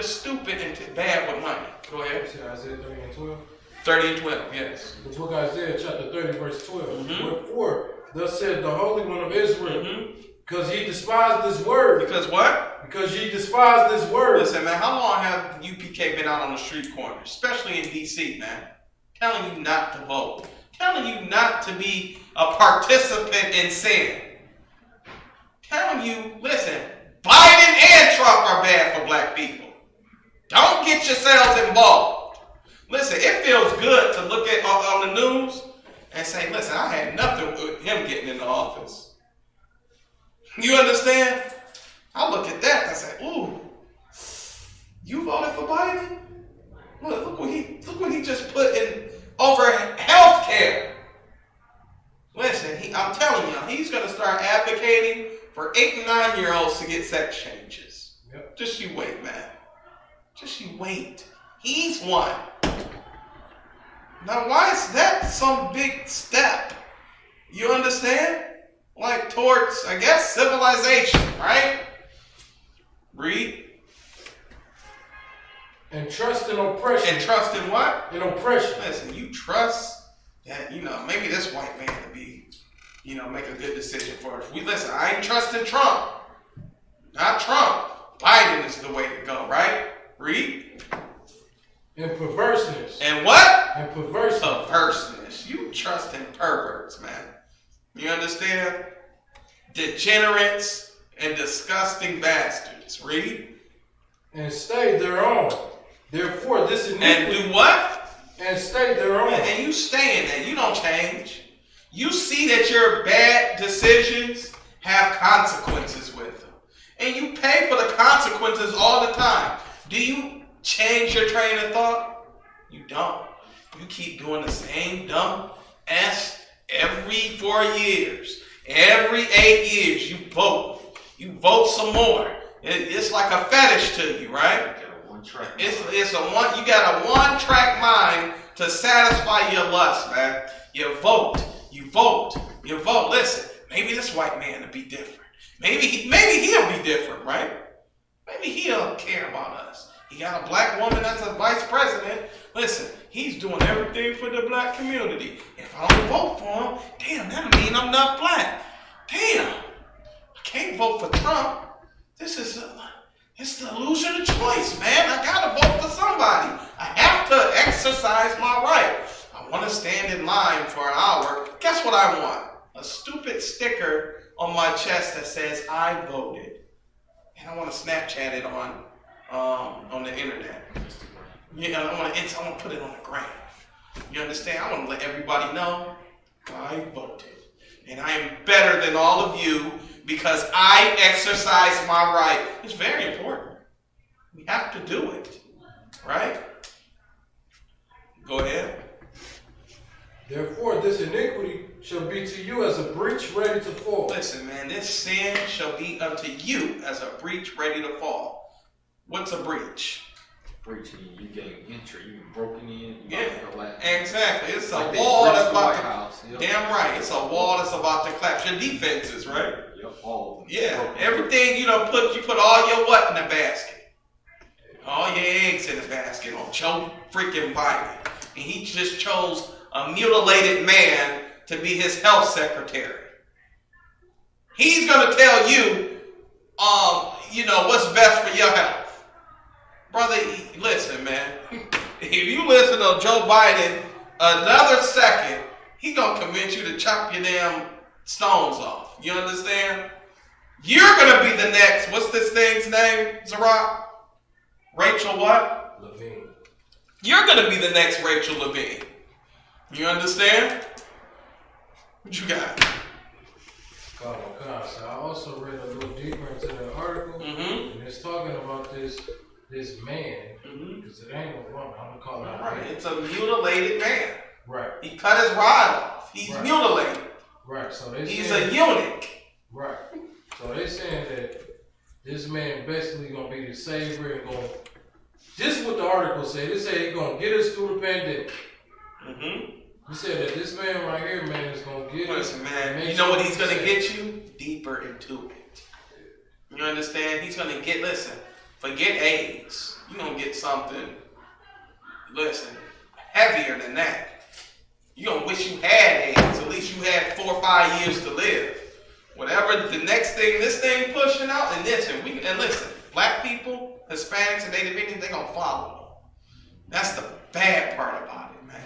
stupid and bad with money. Go ahead. Isaiah 30 and 12. 30 and 12, yes. The book of Isaiah, chapter 30, verse 12. Wherefore, thus said the Holy One of Israel, because ye despised this word. Because what? Because ye despised this word. Listen, man, how long have UPK been out on the street corner, especially in D.C., man? Telling you not to vote. Telling you not to be a participant in sin. Telling you, listen, Biden and Trump are bad for black people. Don't get yourselves involved. Listen, it feels good to look at on the news and say, listen, I had nothing with him getting into office. You understand? I look at that and I say, ooh, you voted for Biden? Look what he just put in over health care. Listen, I'm telling you, he's going to start advocating for 8 and 9-year-olds to get sex changes. Yep. Just you wait, man. Just you wait. He's one. Now, why is that some big step? You understand? Like towards, I guess, civilization, right? Read. And trust in oppression. And trust in what? In oppression. Listen, you trust that, maybe this white man to be, make a good decision for us. Listen, I ain't trusting Trump. Not Trump. Biden is the way to go, right? Read. And perverseness. And what? And perverseness. Perverseness. You trust in perverts, man. You understand? Degenerates and disgusting bastards. Read. And stay thereon. Therefore, this iniquity. And do what? And stay thereon. And you stay in that. You don't change. You see that your bad decisions have consequences with them. And you pay for the consequences all the time. Do you change your train of thought? You don't. You keep doing the same dumb ass every 4 years. Every 8 years you vote. You vote some more. It's like a fetish to you, right? It's you got a one-track mind to satisfy your lust, man. You vote. Listen, maybe this white man will be different. Maybe he'll be different, right? Maybe he'll care about us. He got a black woman that's a vice president. Listen, he's doing everything for the black community. If I don't vote for him, damn, that'll mean I'm not black. Damn, I can't vote for Trump. It's the illusion of choice, man. I gotta vote for somebody. I have to exercise my right. I want to stand in line for an hour. Guess what I want? A stupid sticker on my chest that says I voted, and I want to Snapchat it on the internet. I want to put it on the gram. You understand? I want to let everybody know I voted, and I am better than all of you because I exercise my right. It's very important. We have to do it, right? Go ahead. Therefore, this iniquity shall be to you as a breach ready to fall. Listen, man, this sin shall be unto you as a breach ready to fall. What's a breach? Breach means you gain entry, you broken in. Exactly. It's like a wall that's about to. House. Yep. Damn right. It's a wall that's about to collapse. Your defenses, right? Yep, all of them. Yeah. Broken. Everything you put all your what in the basket? All your eggs in the basket on Joe freaking Biden. And he just chose a mutilated man to be his health secretary. He's going to tell you, what's best for your health. Brother, listen, man. If you listen to Joe Biden another second, he's going to convince you to chop your damn stones off. You understand? You're going to be the next, what's this thing's name, Zerat? Rachel what? Levine. You're going to be the next Rachel Levine. You understand? What you got? So I also read a little deeper into the article, and it's talking about this man, because it ain't a woman. I'm gonna call it right. It's a mutilated man. Right. He cut his rod off. He's mutilated. Right. So he's a eunuch. Right. So they saying that this man basically gonna be the savior and going. This is what the article said. They say he's gonna get us through the pandemic. He said that this man right here, man, is gonna get us. Listen, man. You know what he's gonna get you? Deeper into it. You understand? He's gonna get. Listen. Forget AIDS. You're gonna get something. Listen. Heavier than that. You're gonna wish you had AIDS. At least you had 4 or 5 years to live. Whatever the next thing, this thing pushing out, and listen, black people, Hispanics, and Native Indians, they gonna follow him. That's the bad part about it, man.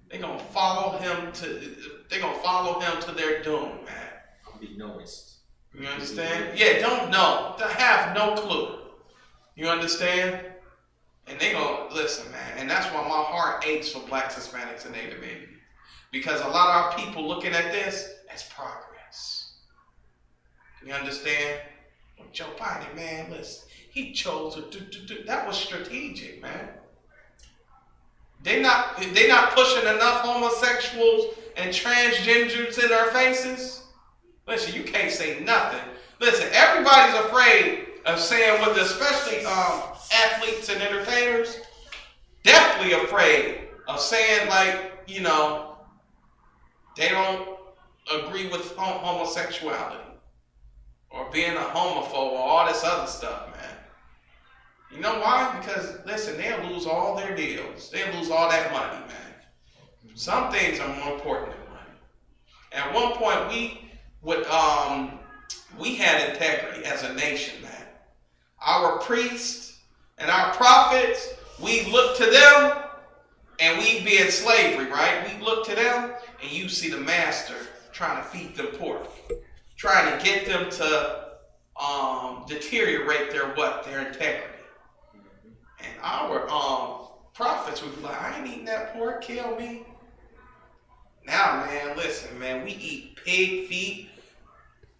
They gonna follow him to their doom, man. I'll be noticed. You understand? Yeah, don't know. They have no clue. You understand? And they gonna listen, man. And that's why my heart aches for blacks, Hispanics, and Native Indians. Because a lot of our people looking at this as progress. You understand? Well, Joe Biden, man, listen. He chose to do. That was strategic, man. They not pushing enough homosexuals and transgenders in our faces. Listen, you can't say nothing. Listen, everybody's afraid of saying what, especially athletes and entertainers, definitely afraid of saying they don't agree with homosexuality or being a homophobe or all this other stuff, man. You know why? Because, listen, they'll lose all their deals. They'll lose all that money, man. Some things are more important than money. At one point, we had integrity as a nation, man. Our priests and our prophets, we look to them, and we be in slavery, right? We look to them, and you see the master trying to feed them pork, trying to get them to deteriorate their integrity. And our prophets would be like, I ain't eating that pork, kill me. Now, man, listen, man, we eat pig feet,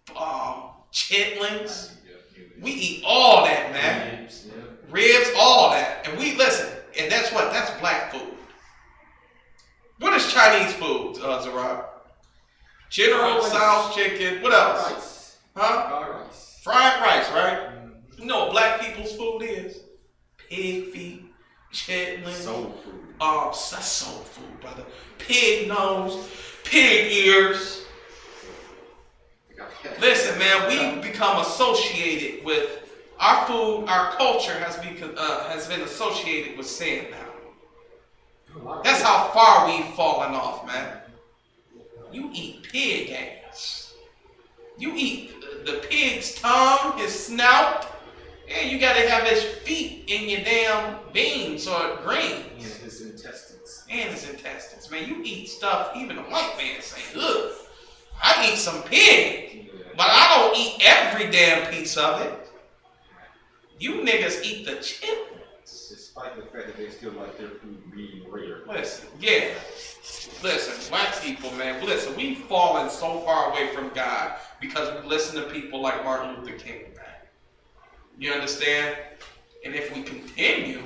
chitlins. We eat all that, man. Ribs, all that. And we, listen, and that's black food. What is Chinese food, Zerat? General Tso's chicken. What else? Rice. Huh? Fried rice, right? You know what black people's food is? Pig feet, chitlins. Soul food. That's soul food, brother. Pig nose, pig ears. Listen, man, we've become associated with our food. Our culture has been associated with sin now. That's how far we've fallen off, man. You eat pig ass. You eat the pig's tongue, his snout, and you gotta have his feet in your damn beans or greens. And his intestines. And his intestines. Man, you eat stuff even a white man say, look, I eat some pig, but I don't eat every damn piece of it. You niggas eat the chitlins. Despite the fact that they still like their food being rare. Listen, yeah. Listen, black people, man, listen, we've fallen so far away from God because we listen to people like Martin Luther King, man. You understand? And if we continue,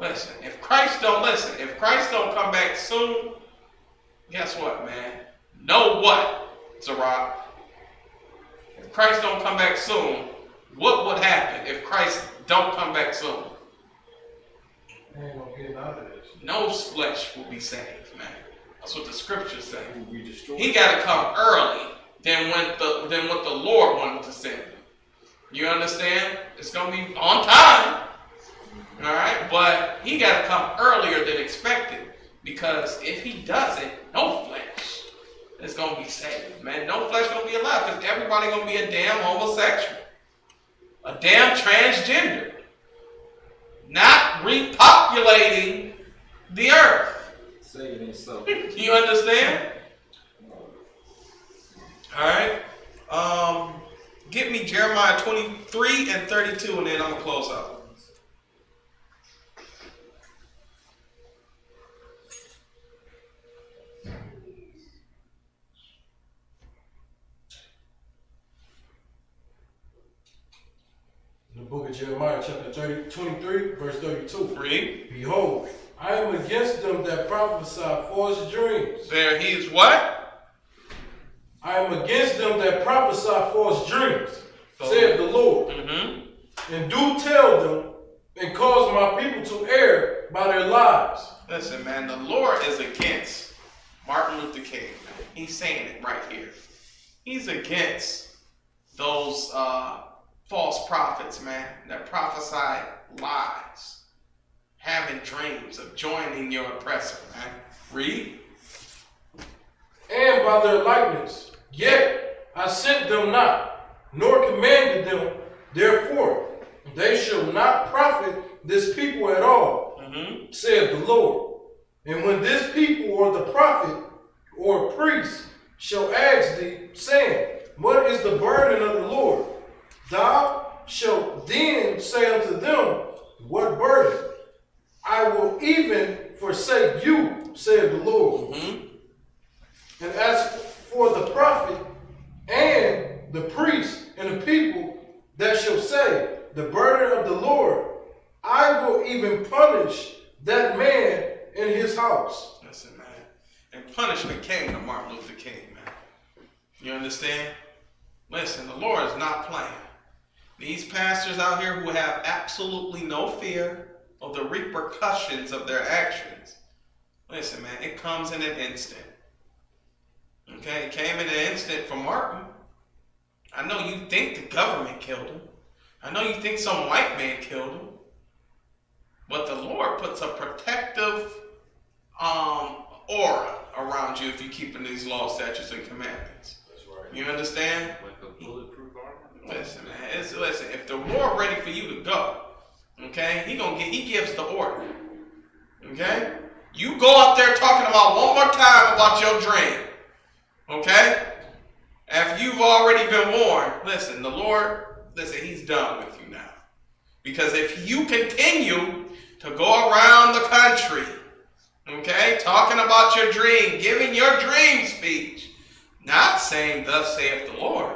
if Christ don't come back soon, guess what, man? Know what, Zarok? If Christ don't come back soon, what would happen if Christ don't come back soon? Ain't gonna get out of this. No flesh will be saved, man. That's what the scriptures say. He got to come early than what the Lord wanted to send him. You understand? It's going to be on time. All right? But he got to come earlier than expected, because if he doesn't, no flesh is going to be saved, man. No flesh going to be alive, because everybody going to be a damn homosexual, a damn transgender, not repopulating the earth. Say it ain't so. You understand? All right. Get me Jeremiah 23 and 32, and then I'm going to close out. The book of Jeremiah, chapter 23, verse 32. Read. Behold, I am against them that prophesy false dreams. There he is what? I am against them that prophesy false dreams, saith the Lord. And do tell them, and cause my people to err by their lives. Listen, man, the Lord is against Martin Luther King, man. He's saying it right here. He's against those false prophets, man, that prophesy lies, having dreams of joining your oppressor, man. Read. And by their likeness, yet I sent them not, nor commanded them. Therefore, they shall not profit this people at all, saith the Lord. And when this people or the prophet or priest shall ask thee, saying, what is the burden of the Lord? Thou shalt then say unto them, what burden? I will even forsake you, saith the Lord. And as for the prophet and the priest and the people that shall say, the burden of the Lord, I will even punish that man in his house. Listen, man. And punishment came to Martin Luther King, man. You understand? Listen, the Lord is not playing. These pastors out here who have absolutely no fear of the repercussions of their actions. Listen, man, it comes in an instant. Okay, it came in an instant for Martin. I know you think the government killed him. I know you think some white man killed him. But the Lord puts a protective aura around you if you're keeping these laws, statutes, and commandments. That's right. You understand? Like a bulletproof armor. Listen, man. Listen, if the war ready for you to go, okay, he gives the order. Okay? You go up there talking about one more time about your dream. Okay? After you've already been warned, listen, the Lord, he's done with you now. Because if you continue to go around the country, okay, talking about your dream, giving your dream speech, not saying, thus saith the Lord,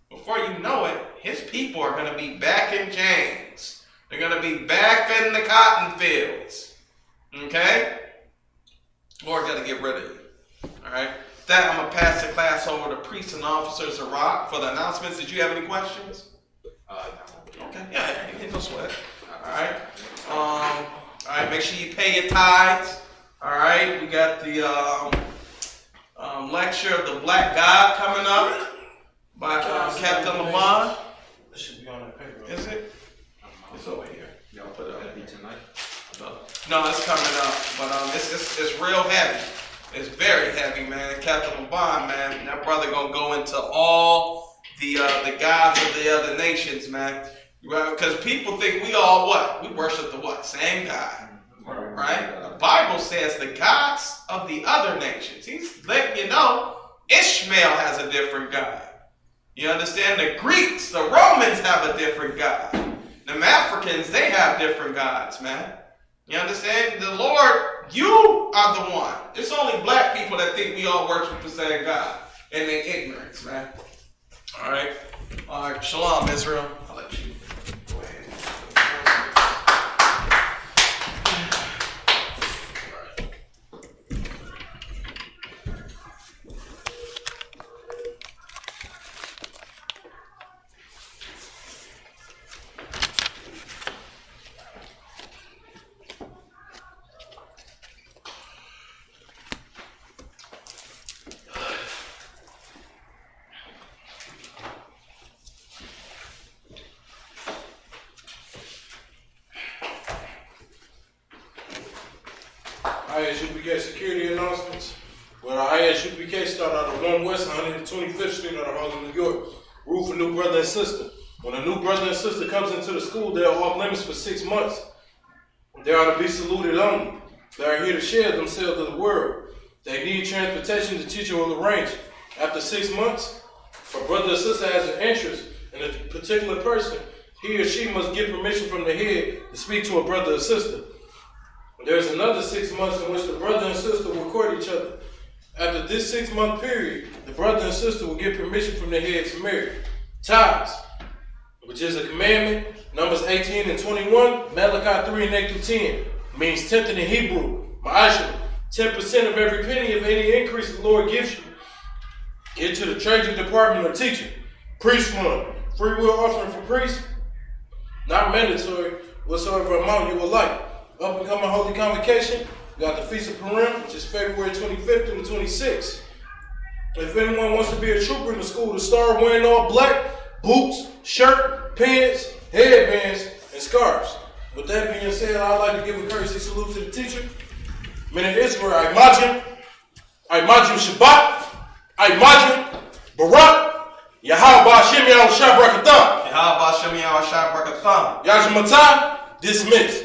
before you know it, his people are going to be back in chains. They're going to be back in the cotton fields. Okay? Lord got to get rid of you. All right? With that, I'm going to pass the class over to priests and officers of Rock for the announcements. Did you have any questions? No. Okay. Yeah, no sweat. All right. All right, make sure you pay your tithes. All right, we got the lecture of the Black God coming up by Captain Lamont. This should be on that paper. Is it? It's over here. Y'all put it up tonight? No, it's coming up, but it's real heavy. It's very heavy, man. Captain Lamont, man, that brother gonna go into all the gods of the other nations, man. Because people think we all what? We worship the what? Same God. Right? The Bible says the gods of the other nations. He's letting you know Ishmael has a different God. You understand? The Greeks, the Romans have a different God. Them Africans, they have different gods, man. You understand? The Lord, you are the one. It's only black people that think we all worship the same God. And they're ignorance, man. All right? All right. Shalom, Israel. I'll let you. IAS UPK security announcements. Well, our IAS UPK start out at 1 West 125th Street out of Harlem, New York. Rule for new brother and sister. When a new brother and sister comes into the school, they are off limits for 6 months. They are to be saluted only. They are here to share themselves with the world. They need transportation. The teacher will arrange. After 6 months, if a brother or sister has an interest in a particular person, he or she must get permission from the head to speak to a brother or sister. There's another 6 months in which the brother and sister will court each other. After this 6-month period, the brother and sister will get permission from the head to marry. Ties, which is a commandment, Numbers 18 and 21, Malachi 3 and 8 through 10, means tenth in Hebrew, Ma'ashim, 10% of every penny of any increase the Lord gives you. Get to the treasury department or teacher. Priest fund, free will offering for priests, not mandatory, whatsoever amount you would like. Up and coming holy convocation, we got the Feast of Purim, which is February 25th through the 26th. If anyone wants to be a trooper in the school, to start wearing all black, boots, shirt, pants, headbands, and scarves. With that being said, I'd like to give a courtesy salute to the teacher. Men of Israel, I imagine Shabbat, I imagine Barak, Yahweh Shem Yahweh Shah Brakatan. Yahweh Shem Yahweh Shah Brakatan. Yajimatan, dismissed.